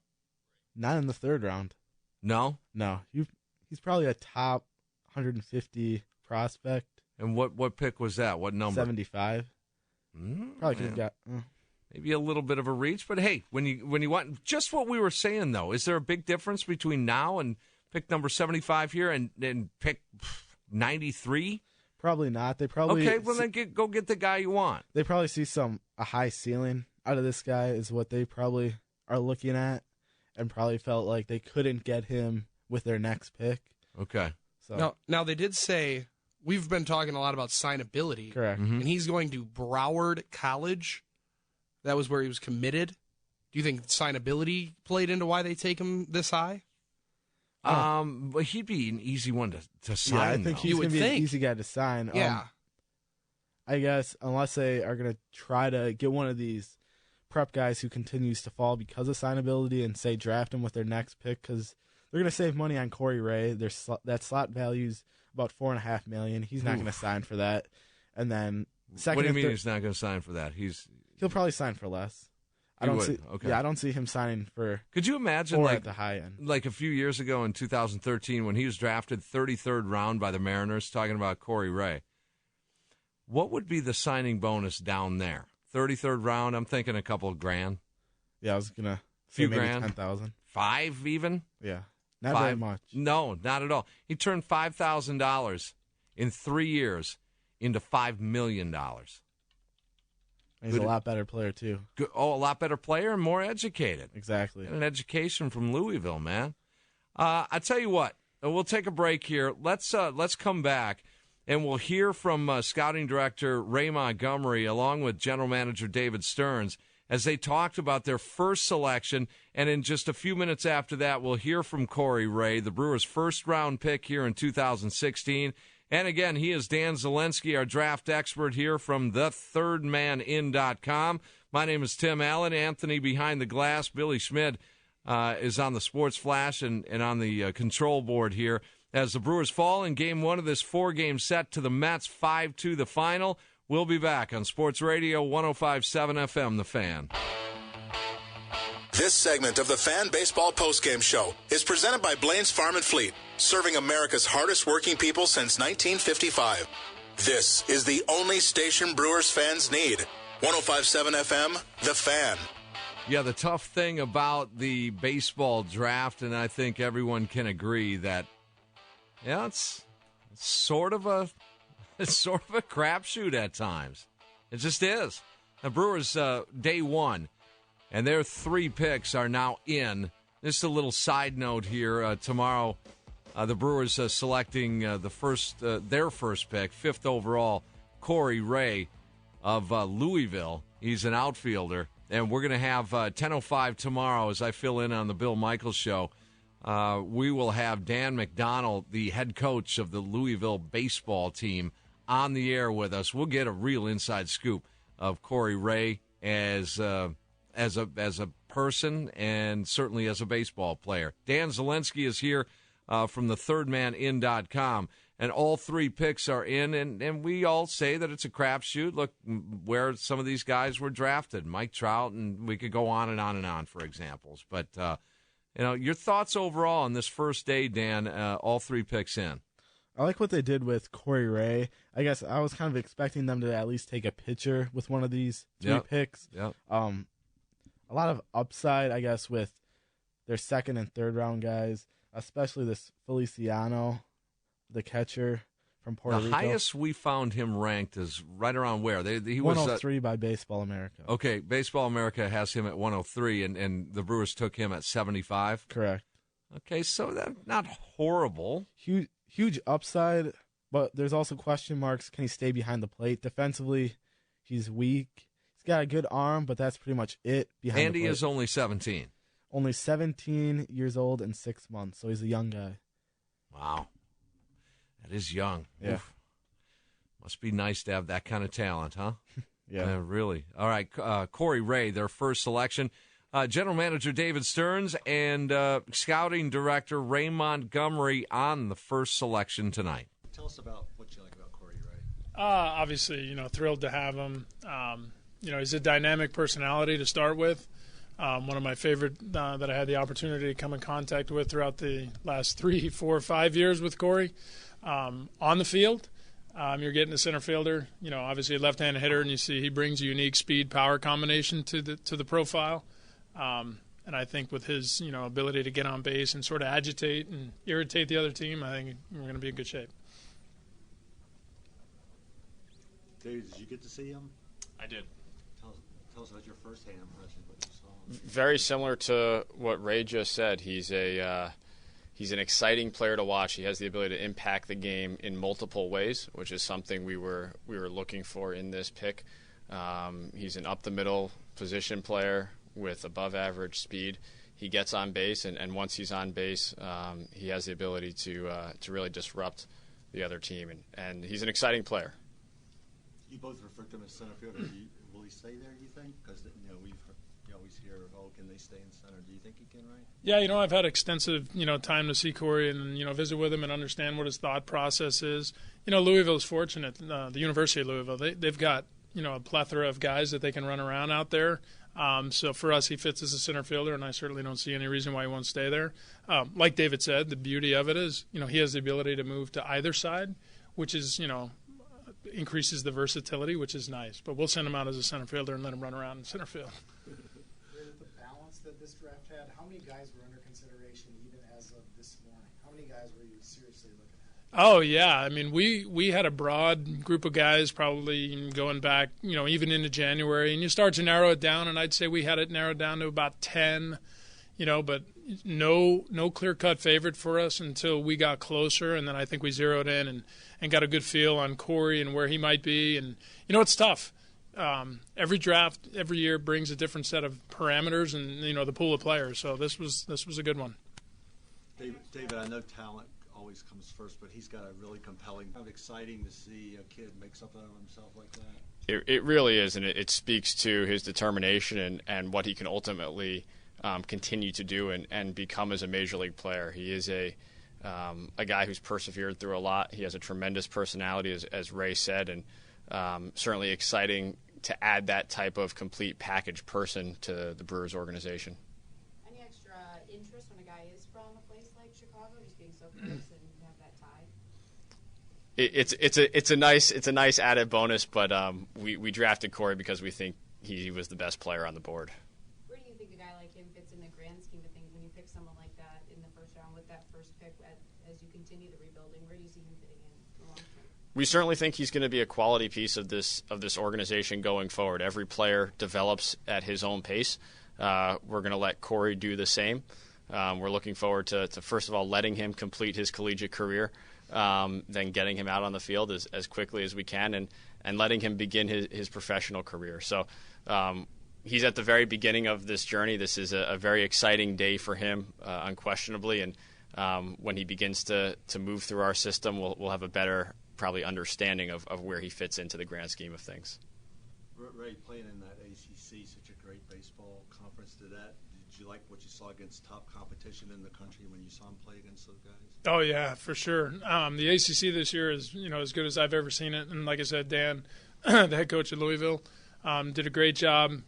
Not in the third round. No? No. He's probably a top 150 prospect. And what pick was that? What number? 75. Probably could have got maybe a little bit of a reach, but hey, when you want just what we were saying though, is there a big difference between now and pick number 75 here and pick 93? Probably not. They probably well then go get the guy you want. They probably see a high ceiling out of this guy is what they probably are looking at, and probably felt like they couldn't get him with their next pick. Okay. So now they did say we've been talking a lot about signability. Correct. And he's going to Broward College. That was where he was committed. Do you think signability played into why they take him this high? But he'd be an easy one to sign. Yeah, I think he's going to be an easy guy to sign. Yeah. I guess unless they are going to try to get one of these prep guys who continues to fall because of signability and say draft him with their next pick, because they're going to save money on Corey Ray. That slot value's about $4.5 million. He's not going to sign for that. And then second. What do you mean he's not going to sign for that? He'll probably sign for less. I don't see him signing for. Could you imagine at the high end, like a few years ago in 2013 when he was drafted 33rd round by the Mariners? Talking about Corey Ray, what would be the signing bonus down there? 33rd round. I'm thinking a couple of grand. Yeah, I was gonna few maybe grand, 10,000, 5 even. Yeah, not very much. No, not at all. He turned $5,000 in 3 years into $5 million. He's a lot better player, too. A lot better player and more educated. Exactly. And an education from Louisville, man. I tell you what, we'll take a break here. Let's come back, and we'll hear from scouting director Ray Montgomery along with general manager David Stearns as they talked about their first selection. And in just a few minutes after that, we'll hear from Corey Ray, the Brewers' first-round pick here in 2016. And again, he is Dan Zielinski, our draft expert here from thethirdmanin.com. My name is Tim Allen. Anthony behind the glass. Billy Schmidt is on the Sports Flash and on the control board here as the Brewers fall in Game 1 of this 4-game set to the Mets, 5-2 the final. We'll be back on Sports Radio 105.7 FM, The Fan. This segment of the Fan Baseball Postgame Show is presented by Blaine's Farm and Fleet, serving America's hardest working people since 1955. This is the only station Brewers fans need. 105.7 FM, The Fan. Yeah, the tough thing about the baseball draft, and I think everyone can agree that, yeah, it's sort of a crapshoot at times. It just is. The Brewers, day one, and their 3 picks are now in. Just a little side note here. Tomorrow, the Brewers selecting their first pick, 5th overall, Corey Ray of Louisville. He's an outfielder. And we're going to have 10:05 tomorrow as I fill in on the Bill Michaels Show. We will have Dan McDonnell, the head coach of the Louisville baseball team, on the air with us. We'll get a real inside scoop of Corey Ray as a person and certainly as a baseball player. Dan Zielinski is here from the thirdmanin.com, and all 3 picks are in, and we all say that it's a crapshoot. Look where some of these guys were drafted, Mike Trout, and we could go on and on and on for examples. But, your thoughts overall on this first day, Dan, all 3 picks in. I like what they did with Corey Ray. I guess I was kind of expecting them to at least take a pitcher with one of these 3 picks. Yep. A lot of upside, I guess, with their second and third round guys, especially this Feliciano, the catcher from Puerto Rico. The highest we found him ranked is right around where? He was 103 by Baseball America. Okay, Baseball America has him at 103, and the Brewers took him at 75? Correct. Okay, so that's not horrible. Huge upside, but there's also question marks. Can he stay behind the plate? Defensively, he's weak. He's got a good arm, but that's pretty much it behind Andy the plate. is only 17. Only 17 years old and 6 months, so he's a young guy. Wow. That is young. Yeah. Oof. Must be nice to have that kind of talent, huh? Yeah. Really. All right, Corey Ray, their first selection. General Manager David Stearns and Scouting Director Ray Montgomery on the first selection tonight. Tell us about what you like about Corey Ray. Obviously, thrilled to have him. He's a dynamic personality to start with. One of my favorite that I had the opportunity to come in contact with throughout the last 3, 4, 5 years with Corey. On the field, you're getting a center fielder, obviously a left-handed hitter, and you see he brings a unique speed-power combination to the profile. And I think with his, ability to get on base and sort of agitate and irritate the other team, I think we're going to be in good shape. Dave, did you get to see him? I did. Tell us about your first-hand impression of what you saw. Very similar to what Ray just said. He's an exciting player to watch. He has the ability to impact the game in multiple ways, which is something we were looking for in this pick. He's an up-the-middle position player with above-average speed. He gets on base, and once he's on base, he has the ability to really disrupt the other team, and he's an exciting player. You both referred to him as center fielder. Will he stay there, do you think? Because you always hear, can they stay in center? Do you think he can, right? Yeah, I've had extensive, time to see Corey and, visit with him and understand what his thought process is. Louisville's fortunate. The University of Louisville, they've got, a plethora of guys that they can run around out there. So for us, he fits as a center fielder, and I certainly don't see any reason why he won't stay there. Like David said, the beauty of it is, he has the ability to move to either side, which is, increases the versatility, which is nice. But we'll send him out as a center fielder and let him run around in center field. With the balance that this draft had, how many guys were under consideration even as of this morning? How many guys were you seriously looking at? Oh, yeah. We had a broad group of guys probably going back, even into January. And you start to narrow it down, and I'd say we had it narrowed down to about 10, but no clear-cut favorite for us until we got closer. And then I think we zeroed in and got a good feel on Corey and where he might be. And, it's tough. Every draft, every year brings a different set of parameters and, the pool of players. So this was a good one. David, I know talent always comes first, but he's got a really compelling, kind of exciting to see a kid make something of himself like that. It really is, and it speaks to his determination and what he can ultimately continue to do and become as a major league player. He is a guy who's persevered through a lot. He has a tremendous personality, as Ray said, and certainly exciting to add that type of complete package person to the Brewers organization. Any extra interest when a guy is from a place like Chicago, just being so close and have that tie? It's a nice added bonus, but we drafted Corey because we think he was the best player on the board. Where do you think a guy like him fits in the grand scheme of things when you pick someone like that in the first round with that first pick as you continue the rebuilding? Where do you see him fitting in long term? We certainly think he's going to be a quality piece of this organization going forward. Every player develops at his own pace. We're going to let Corey do the same. We're looking forward to first of all letting him complete his collegiate career, then getting him out on the field as quickly as we can, and letting him begin his professional career. So he's at the very beginning of this journey. This is a very exciting day for him, unquestionably. And when he begins to move through our system, we'll have a better probably understanding of where he fits into the grand scheme of things. Ray, playing in that ACC, such a great baseball conference, did that you like what you saw against top competition in the country when you saw him play against those guys? Oh yeah, for sure. The ACC this year is as good as I've ever seen it, and like I said, Dan, the head coach at Louisville, did a great job.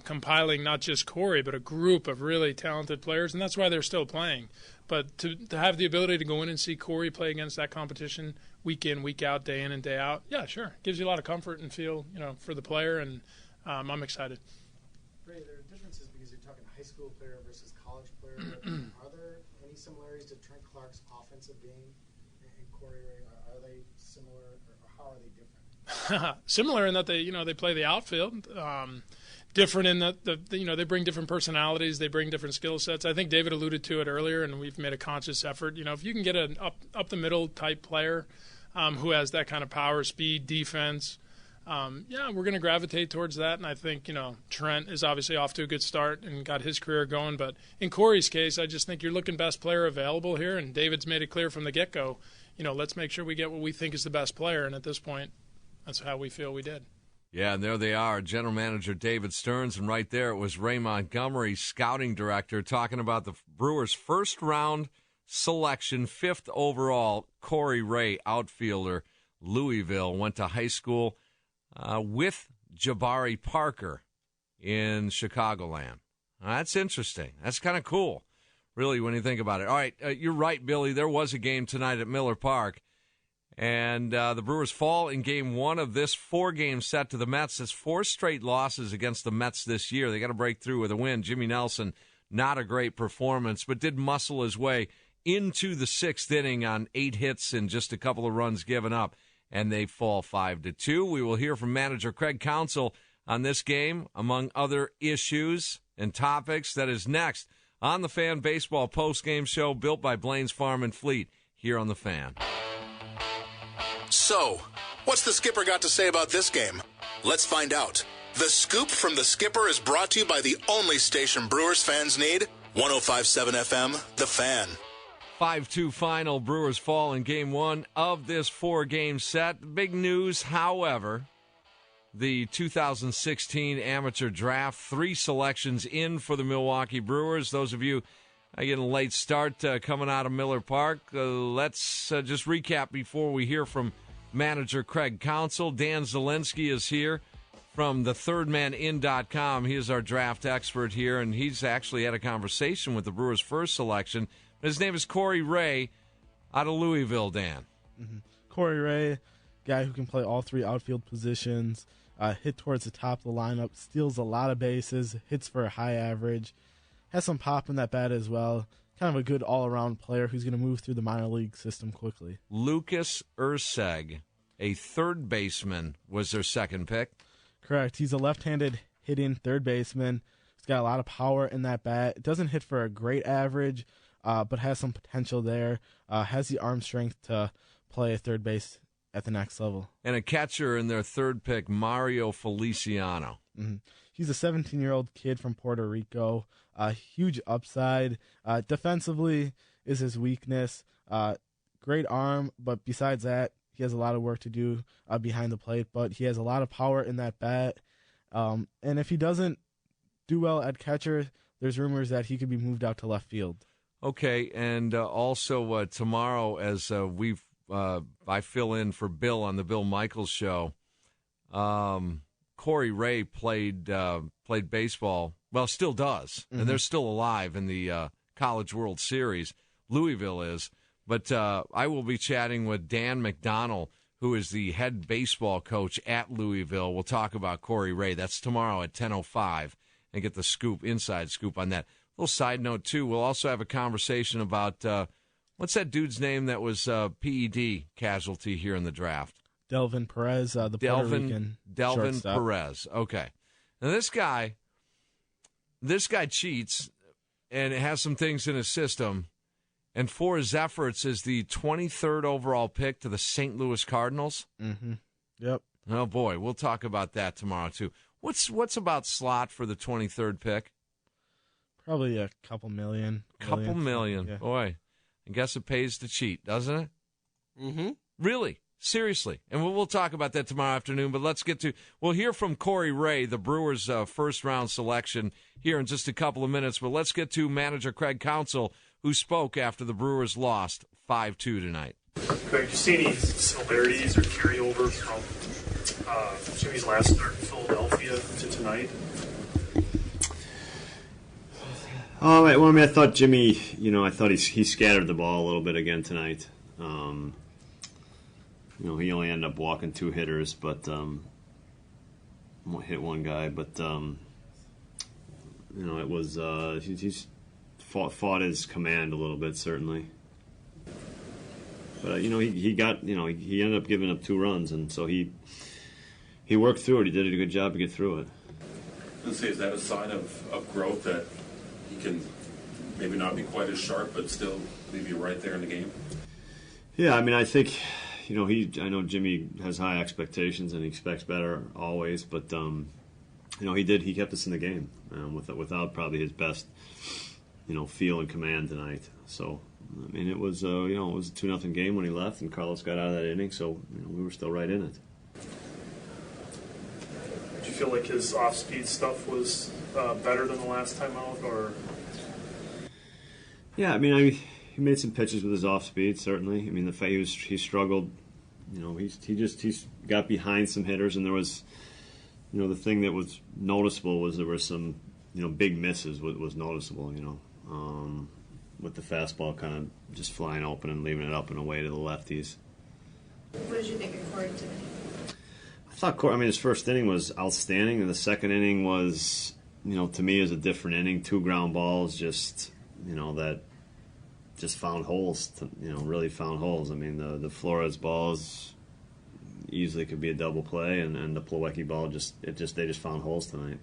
Compiling not just Corey, but a group of really talented players, and that's why they're still playing. But to have the ability to go in and see Corey play against that competition week in, week out, day in and day out, yeah, sure, gives you a lot of comfort and feel, for the player, and I'm excited. Ray, there are differences because you're talking high school player versus college player. Are there any similarities to Trent Clark's offensive game and Corey Ray? Are they similar, or how are they different? Similar in that they play the outfield. Different in that they bring different personalities, they bring different skill sets. I think David alluded to it earlier, and we've made a conscious effort. If you can get an up the middle type player who has that kind of power, speed, defense, we're going to gravitate towards that. And I think Trent is obviously off to a good start and got his career going. But in Corey's case, I just think you're looking best player available here, and David's made it clear from the get-go. Let's make sure we get what we think is the best player, and at this point, that's how we feel we did. Yeah, and there they are, General Manager David Stearns, and right there it was Ray Montgomery, Scouting Director, talking about the Brewers' first-round selection, 5th overall, Corey Ray, outfielder, Louisville, went to high school with Jabari Parker in Chicagoland. That's interesting. That's kind of cool, really, when you think about it. All right, you're right, Billy. There was a game tonight at Miller Park. And the Brewers fall in Game 1 of this 4-game set to the Mets. That's 4 straight losses against the Mets this year. They got to break through with a win. Jimmy Nelson, not a great performance, but did muscle his way into the 6th inning on 8 hits and just a couple of runs given up, and they fall 5-2. We will hear from manager Craig Counsell on this game, among other issues and topics. That is next on the Fan Baseball postgame show, built by Blaine's Farm and Fleet, here on the Fan. So, what's the skipper got to say about this game? Let's find out. The Scoop from the Skipper is brought to you by the only station Brewers fans need, 105.7 FM, The Fan. 5-2 final. Brewers fall in Game 1 of this 4-game set. Big news, however, the 2016 amateur draft. 3 selections in for the Milwaukee Brewers. Those of you getting a late start coming out of Miller Park. Let's just recap before we hear from manager Craig Counsell. Dan Zielinski is here from the thirdmanin.com. He is our draft expert here, and he's actually had a conversation with the Brewers' first selection. His name is Corey Ray out of Louisville, Dan. Mm-hmm. Corey Ray, guy who can play all 3 outfield positions, hit towards the top of the lineup, steals a lot of bases, hits for a high average, has some pop in that bat as well. Kind of a good all-around player who's going to move through the minor league system quickly. Lucas Urseg, a third baseman, was their second pick. Correct. He's a left-handed hitting third baseman. He's got a lot of power in that bat. Doesn't hit for a great average, but has some potential there. Has the arm strength to play third base at the next level. And a catcher in their third pick, Mario Feliciano. Mm-hmm. He's a 17-year-old kid from Puerto Rico. Huge upside. Defensively is his weakness. Great arm, but besides that, he has a lot of work to do behind the plate. But he has a lot of power in that bat. And if he doesn't do well at catcher, there's rumors that he could be moved out to left field. Okay, and also tomorrow, as I fill in for Bill on the Bill Michaels show, Corey Ray played baseball. Well, still does, and they're still alive in the College World Series. Louisville is. But I will be chatting with Dan McDonnell, who is the head baseball coach at Louisville. We'll talk about Corey Ray. That's tomorrow at 10:05, and get the inside scoop on that. Little side note, too, we'll also have a conversation about what's that dude's name that was PED casualty here in the draft? Delvin Perez, the Puerto Rican Delvin shortstop. Perez. Okay. Now, this guy cheats and has some things in his system, and for his efforts is the 23rd overall pick to the St. Louis Cardinals. Mm-hmm. Yep. Oh, boy. We'll talk about that tomorrow, too. What's about slot for the 23rd pick? Probably a couple million. Couple million. Yeah. Boy, I guess it pays to cheat, doesn't it? Mm-hmm. Really? Seriously. And we'll talk about that tomorrow afternoon, but we'll hear from Corey Ray, the Brewers' first-round selection, here in just a couple of minutes. But let's get to manager Craig Counsell, who spoke after the Brewers lost 5-2 tonight. Craig, do you see any similarities or carryover from Jimmy's last start in Philadelphia to tonight? I thought Jimmy, he scattered the ball a little bit again tonight. He only ended up walking 2 hitters, but hit one guy. But it was he's fought his command a little bit, certainly. But he ended up giving up 2 runs, and so he worked through it. He did a good job to get through it. Let's say, is that a sign of growth that he can maybe not be quite as sharp, but still maybe right there in the game? Yeah, I think. I know Jimmy has high expectations and he expects better always, but he kept us in the game without probably his best feel and command tonight. So it was it was a 2-0 game when he left and Carlos got out of that inning, so we were still right in it. Did you feel like his off-speed stuff was better than the last time out, or? Yeah, he made some pitches with his off speed, certainly. The fact he struggled, he got behind some hitters, and there was, the thing that was noticeable was there were some, big misses was noticeable, with the fastball kind of just flying open and leaving it up and away to the lefties. What did you think of Corey today? I thought Corey, his first inning was outstanding, and the second inning was, to me, is a different inning. 2 ground balls, that just found holes, really found holes. The Flores balls easily could be a double play, and the Plawecki ball they just found holes tonight.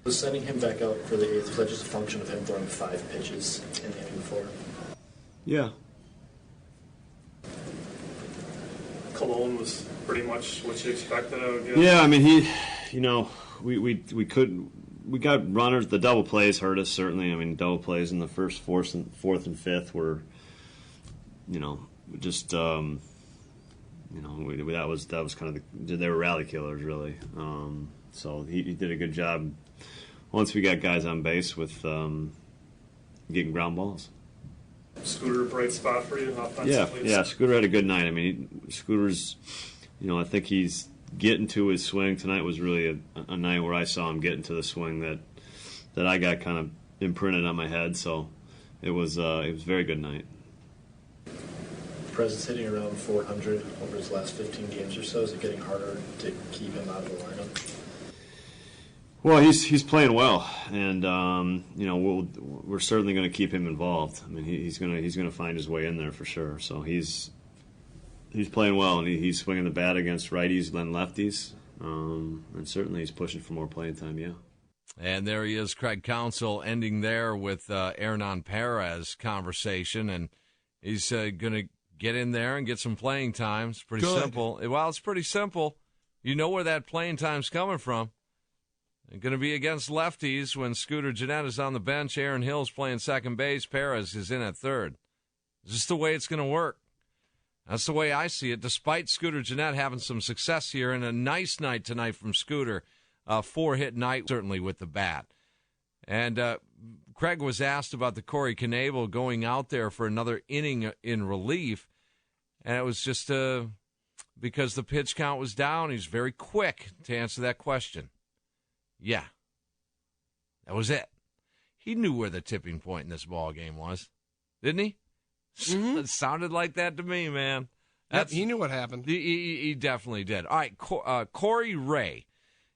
Was sending him back out for the 8th, was that just a function of him throwing 5 pitches in the inning before? Yeah. Cologne was pretty much what you expected, I would guess. Yeah, we got runners. The double plays hurt us, certainly. Double plays in the first, fourth, and fifth were, just, that was kind of they were rally killers, really. So he did a good job once we got guys on base with getting ground balls. Scooter, a bright spot for you offensively? Yeah. Scooter had a good night. Scooter's, I think he's getting to his swing. Tonight was really a night where I saw him get into the swing that I got kind of imprinted on my head. So it was a very good night. Perez is hitting around 400 over his last 15 games or so. Is it getting harder to keep him out of the lineup? Well, he's playing well, and we're certainly going to keep him involved. He's going to find his way in there for sure. So he's playing well, and he's swinging the bat against righties and lefties, and certainly he's pushing for more playing time. Yeah. And there he is, Craig Counsell, ending there with Hernan Perez conversation, and he's going to get in there and get some playing time. It's pretty simple. Well, it's pretty simple. You know where that playing time's coming from. It's going to be against lefties when Scooter Gennett is on the bench. Aaron Hill's playing second base. Perez is in at third. It's just the way it's going to work. That's the way I see it, despite Scooter Gennett having some success here and a nice night tonight from Scooter. 4-hit night, certainly, with the bat. And Craig was asked about the Corey Knebel going out there for another inning in relief, and it was just because the pitch count was down. He's very quick to answer that question. Yeah, that was it. He knew where the tipping point in this ball game was, didn't he? Mm-hmm. It sounded like that to me, man. Yep, he knew what happened. He definitely did. All right, Corey Ray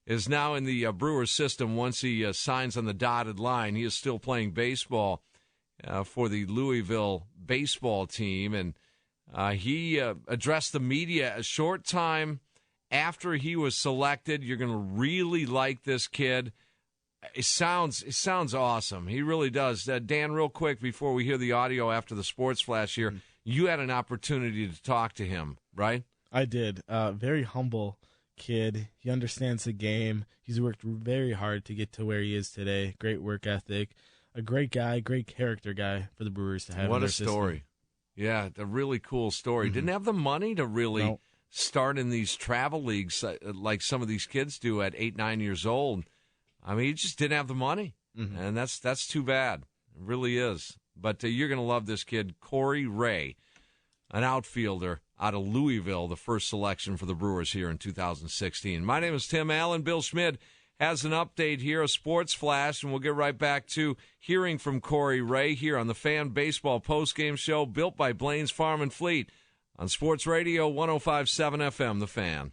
is now in the Brewers system once he signs on the dotted line. He is still playing baseball for the Louisville baseball team, and he addressed the media a short time after he was selected. You're going to really like this kid. It sounds awesome. He really does. Dan, real quick before we hear the audio after the Sports Flash here, you had an opportunity to talk to him, right? I did. Very humble kid. He understands the game. He's worked very hard to get to where he is today. Great work ethic. A great guy, great character guy for the Brewers to have. What in their a story. System. Yeah, a really cool story. Mm-hmm. Didn't have the money to really start in these travel leagues like some of these kids do at 8, 9 years old. I mean, he just didn't have the money, and that's too bad. It really is. But you're going to love this kid, Corey Ray, an outfielder out of Louisville, the first selection for the Brewers here in 2016. My name is Tim Allen. Bill Schmidt has an update here, a sports flash, and we'll get right back to hearing from Corey Ray here on the Fan Baseball Postgame Show, built by Blaine's Farm and Fleet on Sports Radio 105.7 FM, The Fan.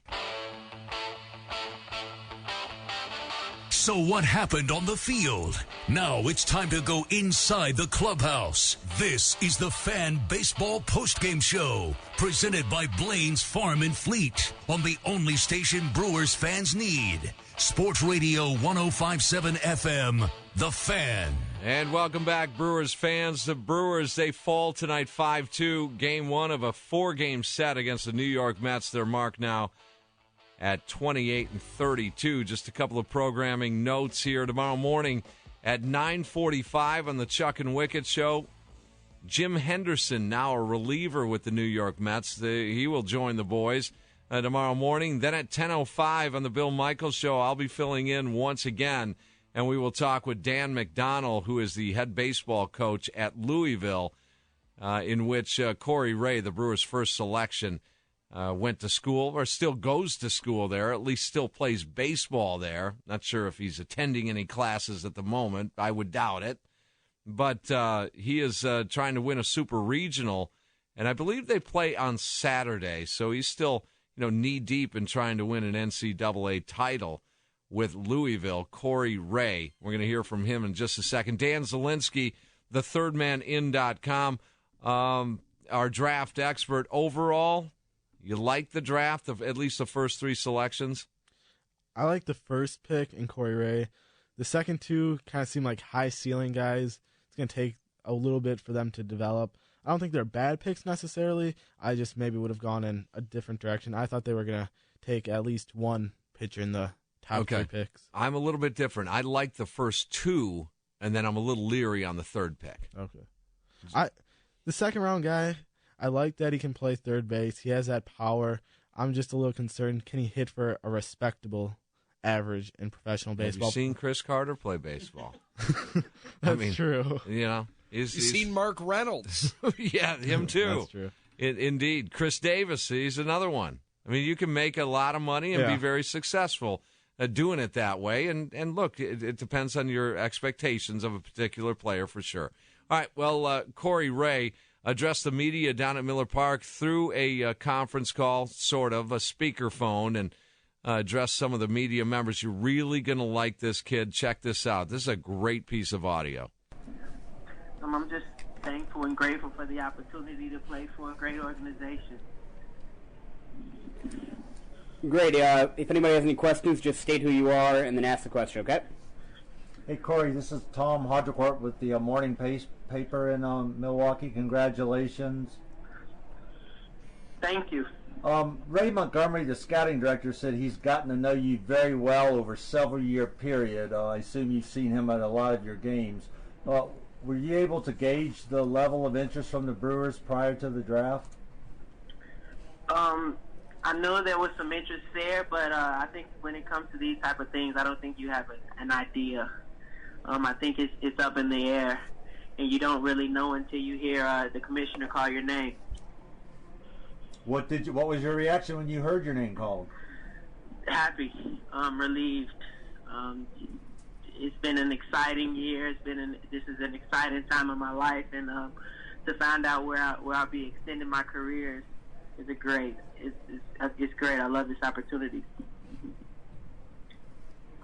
So what happened on the field? Now it's time to go inside the clubhouse. This is the Fan Baseball Postgame Show, presented by Blaine's Farm and Fleet on the only station Brewers fans need. Sports Radio 105.7 FM, The Fan. And welcome back, Brewers fans. The Brewers, they fall tonight 5-2. Game 1 of a 4-game set against the New York Mets. Their mark now at 28-32. Just a couple of programming notes here. Tomorrow morning at 9:45 on the Chuck and Wicket Show, Jim Henderson, now a reliever with the New York Mets. He will join the boys tomorrow morning. Then at 10:05 on the Bill Michaels Show, I'll be filling in once again, and we will talk with Dan McDonnell, who is the head baseball coach at Louisville, in which Corey Ray, the Brewers' first selection, went to school, or still goes to school there, at least still plays baseball there. Not sure if he's attending any classes at the moment. I would doubt it. But he is trying to win a super regional, and I believe they play on Saturday, so he's still knee-deep in trying to win an NCAA title with Louisville. Corey Ray, we're going to hear from him in just a second. Dan Zielinski, the thirdmanin.com, our draft expert. Overall, you like the draft of at least the first 3 selections? I like the first pick in Corey Ray. The second 2 kind of seem like high ceiling guys. It's going to take a little bit for them to develop. I don't think they're bad picks necessarily. I just maybe would have gone in a different direction. I thought they were going to take at least one pitcher in the top 3 picks. I'm a little bit different. I like the first 2, and then I'm a little leery on the third pick. Okay. The second round guy, I like that he can play third base. He has that power. I'm just a little concerned. Can he hit for a respectable average in professional baseball? Have you seen Chris Carter play baseball? That's true. You've seen Mark Reynolds. Yeah, him too. That's true. Indeed. Chris Davis, he's another one. I mean, you can make a lot of money and be very successful doing it that way. And look, it depends on your expectations of a particular player for sure. All right, well, Corey Ray addressed the media down at Miller Park through a conference call, sort of, a speakerphone, and addressed some of the media members. You're really going to like this kid. Check this out. This is a great piece of audio. I'm just thankful and grateful for the opportunity to play for a great organization. Great. If anybody has any questions, just state who you are and then ask the question, okay? Hey, Corey, this is Tom Hodgecourt with the Morning Paper in Milwaukee. Congratulations. Thank you. Ray Montgomery, the scouting director, said he's gotten to know you very well over a several-year period. I assume you've seen him at a lot of your games. Were you able to gauge the level of interest from the Brewers prior to the draft? I know there was some interest there, but I think when it comes to these type of things, I don't think you have an idea. I think it's up in the air, and you don't really know until you hear the commissioner call your name. What was your reaction when you heard your name called? Happy, relieved. It's been an exciting year. This is an exciting time in my life, and to find out where I'll be extending my career is great. It's great. I love this opportunity.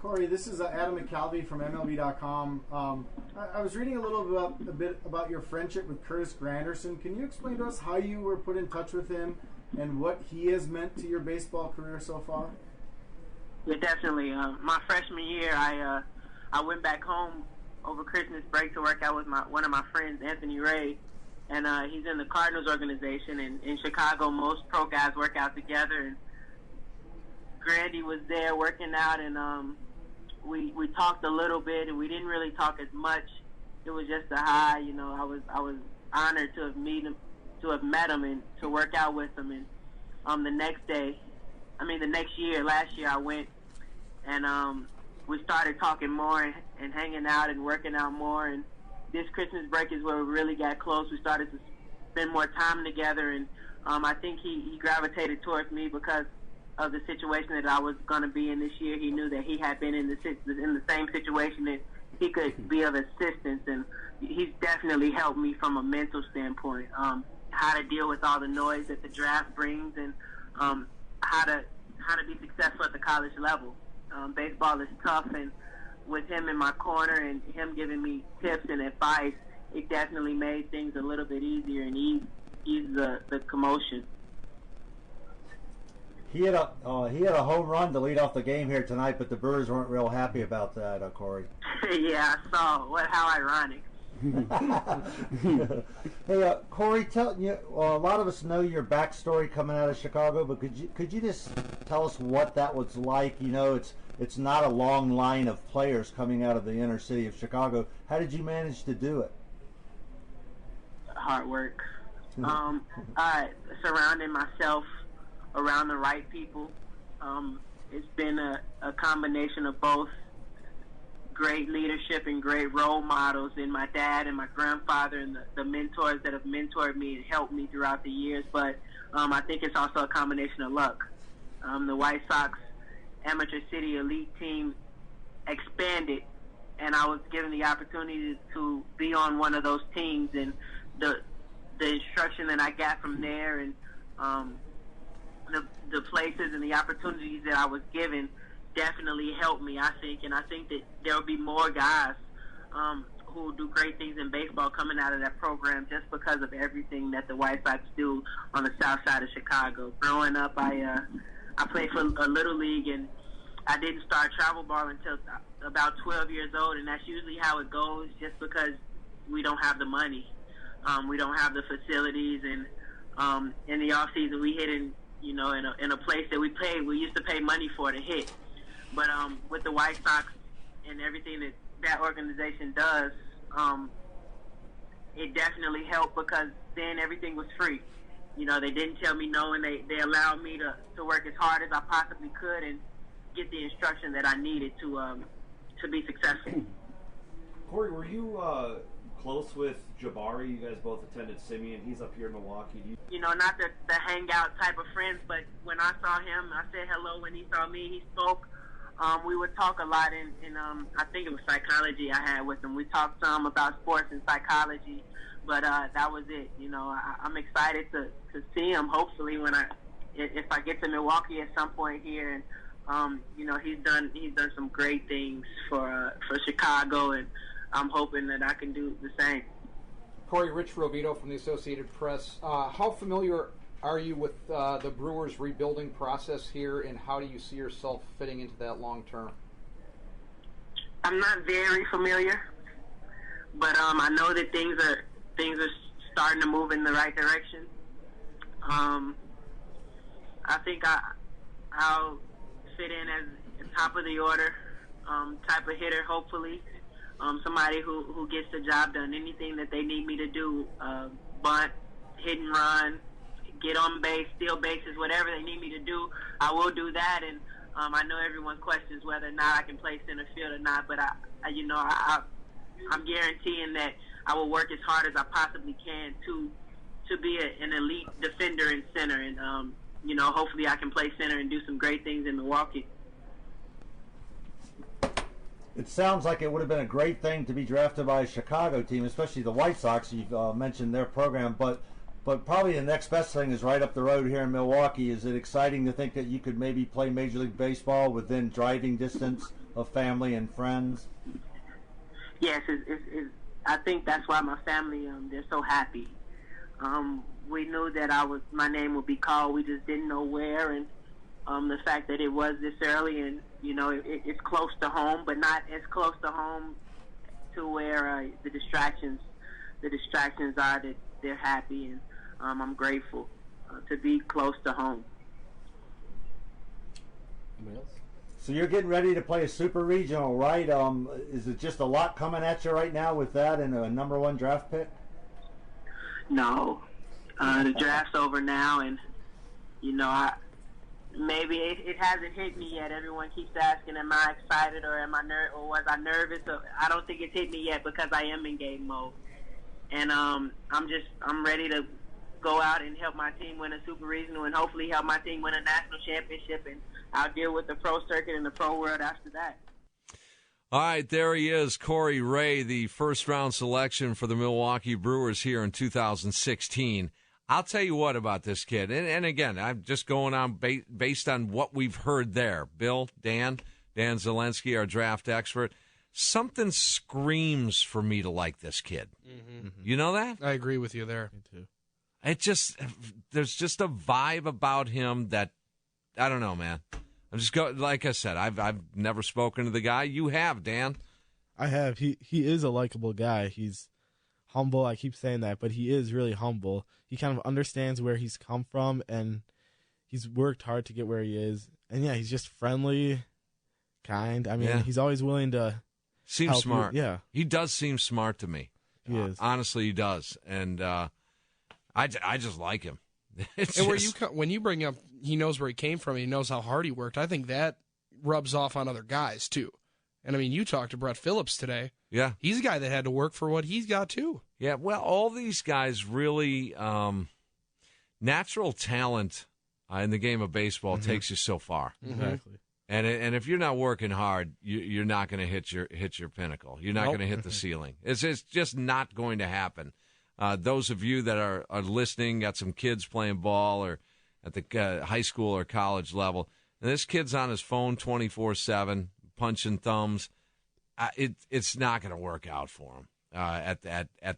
Corey, this is Adam McCalvey from MLB.com. I was reading a bit about your friendship with Curtis Granderson. Can you explain to us how you were put in touch with him and what he has meant to your baseball career so far? Yeah, definitely. My freshman year, I went back home over Christmas break to work out with one of my friends, Anthony Ray, and he's in the Cardinals organization. And in Chicago, most pro guys work out together. And Grandy was there working out, and we talked a little bit, and we didn't really talk as much. It was just a hi. I was honored to have met him and to work out with him. And the next year, last year I went and we started talking more and hanging out and working out more. And this Christmas break is where we really got close. We started to spend more time together, and I think he gravitated towards me because of the situation that I was going to be in this year. He knew that he had been in the same situation and he could be of assistance, and he's definitely helped me from a mental standpoint, how to deal with all the noise that the draft brings, and how to be successful at the college level. Baseball is tough, and with him in my corner and him giving me tips and advice, it definitely made things a little bit easier and eased the commotion. He had a home run to lead off the game here tonight, but the Brewers weren't real happy about that, Corey. Yeah, I saw. How ironic. Hey, Corey, a lot of us know your backstory coming out of Chicago, but could you just tell us what that was like? You know, it's not a long line of players coming out of the inner city of Chicago. How did you manage to do it? Hard work. Surrounding myself around the right people. It's been a combination of both great leadership and great role models in my dad and my grandfather and the mentors that have mentored me and helped me throughout the years. But I think it's also a combination of luck. The White Sox Amateur City Elite team expanded, and I was given the opportunity to be on one of those teams, and the instruction that I got from there and the places and the opportunities that I was given definitely helped me, I think. And I think that there will be more guys who will do great things in baseball coming out of that program just because of everything that the White Sox do on the south side of Chicago. Growing up, I played for a little league, and I didn't start travel ball until about 12 years old, and that's usually how it goes just because we don't have the money. We don't have the facilities, and in the off season we hit in a place that we used to pay money for to hit. But with the White Sox and everything that organization does, it definitely helped because then everything was free. You know, they didn't tell me no, and they allowed me to work as hard as I possibly could and get the instruction that I needed to be successful. Corey, were you close with Jabari? You guys both attended Simeon. He's up here in Milwaukee. Not the hangout type of friends, but when I saw him, I said hello. When he saw me, he spoke. We would talk a lot in I think it was psychology I had with him. We talked some about sports and psychology, but that was it. I'm excited to see him. Hopefully, if I get to Milwaukee at some point here, and he's done some great things for Chicago, and I'm hoping that I can do the same. Corey, Rich Rovito from the Associated Press. How familiar are you with the Brewers' rebuilding process here, and how do you see yourself fitting into that long term? I'm not very familiar, but I know that things are starting to move in the right direction. I think I'll fit in as the top of the order type of hitter, hopefully. Somebody who gets the job done. Anything that they need me to do, bunt, hit and run, get on base, steal bases, whatever they need me to do, I will do that. And I know everyone questions whether or not I can play center field or not, but I'm guaranteeing that I will work as hard as I possibly can to be an elite defender in center. And hopefully I can play center and do some great things in Milwaukee. It sounds like it would have been a great thing to be drafted by a Chicago team, especially the White Sox. You've mentioned their program, but probably the next best thing is right up the road here in Milwaukee. Is it exciting to think that you could maybe play Major League Baseball within driving distance of family and friends? Yes, I think that's why my family they're so happy. We knew that my name would be called. We just didn't know where, and the fact that it was this early, and it's close to home, but not as close to home to where the distractions are. That they're happy, and I'm grateful to be close to home. Anybody else? So you're getting ready to play a super regional, right? Is it just a lot coming at you right now with that and a number one draft pick? No, the draft's over now, and Maybe it hasn't hit me yet. Everyone keeps asking, am I excited or or was I nervous? So I don't think it's hit me yet because I am in game mode. And I'm ready to go out and help my team win a Super Regional and hopefully help my team win a national championship, and I'll deal with the pro circuit and the pro world after that. All right, there he is, Corey Ray, the first-round selection for the Milwaukee Brewers here in 2016. I'll tell you what about this kid, and again, I'm just going on based on what we've heard there. Bill, Dan Zielinski, our draft expert, something screams for me to like this kid. Mm-hmm. You know that? I agree with you there. Me too. There's just a vibe about him that, I don't know, man. I'm just like I said, I've never spoken to the guy. You have, Dan. I have. He is a likable guy. He's humble. I keep saying that, but he is really humble. He kind of understands where he's come from, and he's worked hard to get where he is. And yeah, he's just friendly, kind. I mean, he's always willing to Seems smart. You. Yeah. He does seem smart to me. He is. Honestly, he does. And I just like him. When you bring up he knows where he came from, he knows how hard he worked, I think that rubs off on other guys, too. And, I mean, you talked to Brett Phillips today. Yeah. He's a guy that had to work for what he's got, too. Yeah, well, all these guys really natural talent in the game of baseball takes you so far. Exactly. And if you're not working hard, you're not going to hit your pinnacle. You're not going to hit the ceiling. It's just not going to happen. Those of you that are listening, got some kids playing ball or at the high school or college level, and this kid's on his phone 24/7, punching thumbs. It's not going to work out for him at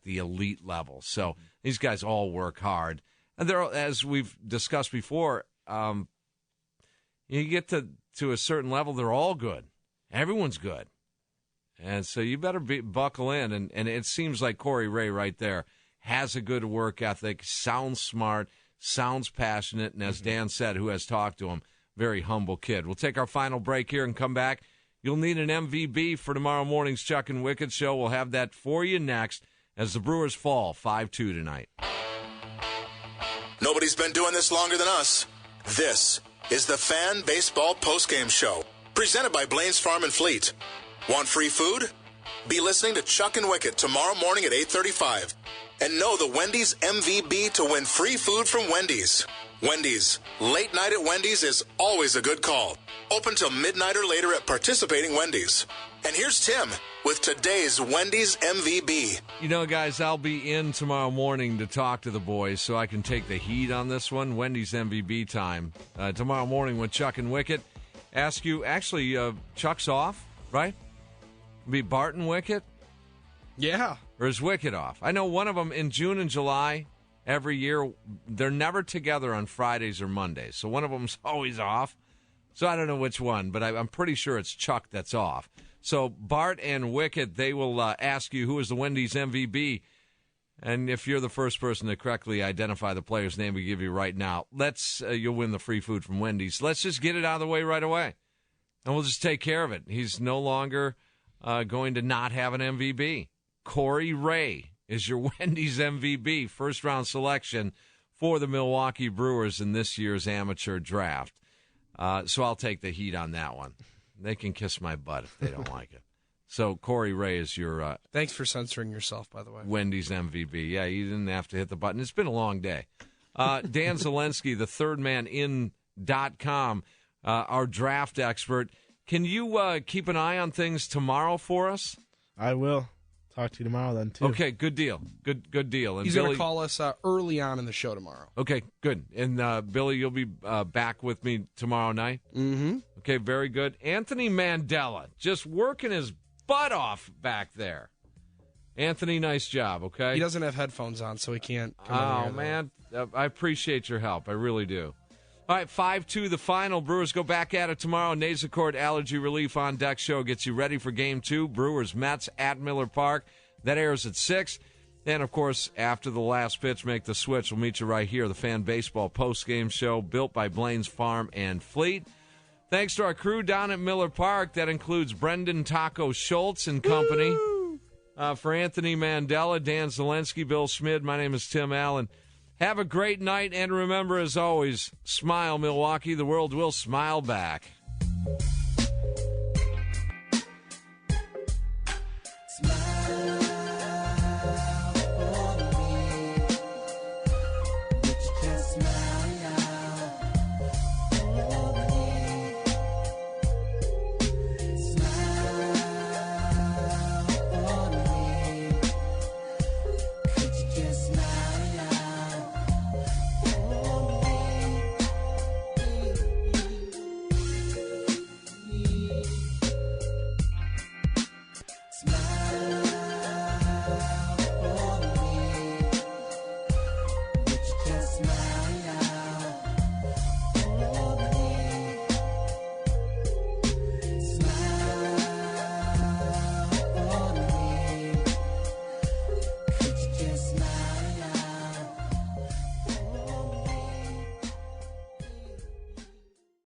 the elite level. So these guys all work hard, and they're, as we've discussed before, you get to a certain level, they're all good. Everyone's good, and so you better buckle in. And it seems like Corey Ray right there has a good work ethic, sounds smart, sounds passionate, and as Dan said, who has talked to him, very humble kid. We'll take our final break here and come back. You'll need an MVB for tomorrow morning's Chuck and Wicked show. We'll have that for you next as the Brewers fall 5-2 tonight. Nobody's been doing this longer than us. This is the Fan Baseball Postgame Show, presented by Blaine's Farm and Fleet. Want free food? Be listening to Chuck and Wicked tomorrow morning at 8:35. And know the Wendy's MVB to win free food from Wendy's. Wendy's. Late night at Wendy's is always a good call. Open till midnight or later at participating Wendy's. And here's Tim with today's Wendy's MVB. You know, guys, I'll be in tomorrow morning to talk to the boys so I can take the heat on this one. Wendy's MVB time. Tomorrow morning with Chuck and Wicket. Ask you, actually, Chuck's off, right? Be Bart and Wicket? Yeah. Or is Wicket off? I know one of them in June and July every year, they're never together on Fridays or Mondays. So one of them's always off. So I don't know which one, but I'm pretty sure it's Chuck that's off. So Bart and Wicket, they will ask you who is the Wendy's MVB. And if you're the first person to correctly identify the player's name we give you right now, you'll win the free food from Wendy's. Let's just get it out of the way right away. And we'll just take care of it. He's no longer going to not have an MVB. Corey Ray is your Wendy's MVB, first-round selection for the Milwaukee Brewers in this year's amateur draft. So I'll take the heat on that one. They can kiss my butt if they don't like it. So Corey Ray is your thanks for censoring yourself, by the way. Wendy's MVB. Yeah, you didn't have to hit the button. It's been a long day. Dan Zielinski, the thirdmanin.com, our draft expert. Can you keep an eye on things tomorrow for us? I will. Talk to you tomorrow then, too. Okay, good deal. Good deal. And he's going to call us early on in the show tomorrow. Okay, good. And Billy, you'll be back with me tomorrow night? Mm-hmm. Okay, very good. Anthony Mandela, just working his butt off back there. Anthony, nice job, okay? He doesn't have headphones on, so he can't come over here, man. I appreciate your help. I really do. All right, 5-2 the final. Brewers go back at it tomorrow. Nasacort Allergy Relief on Deck show gets you ready for Game 2. Brewers-Mets at Miller Park. That airs at 6. And, of course, after the last pitch, make the switch. We'll meet you right here, the Fan Baseball Post-Game Show, built by Blaine's Farm and Fleet. Thanks to our crew down at Miller Park. That includes Brendan Taco Schultz and company. For Anthony Mandela, Dan Zielinski, Bill Schmid, my name is Tim Allen. Have a great night, and remember, as always, smile, Milwaukee. The world will smile back.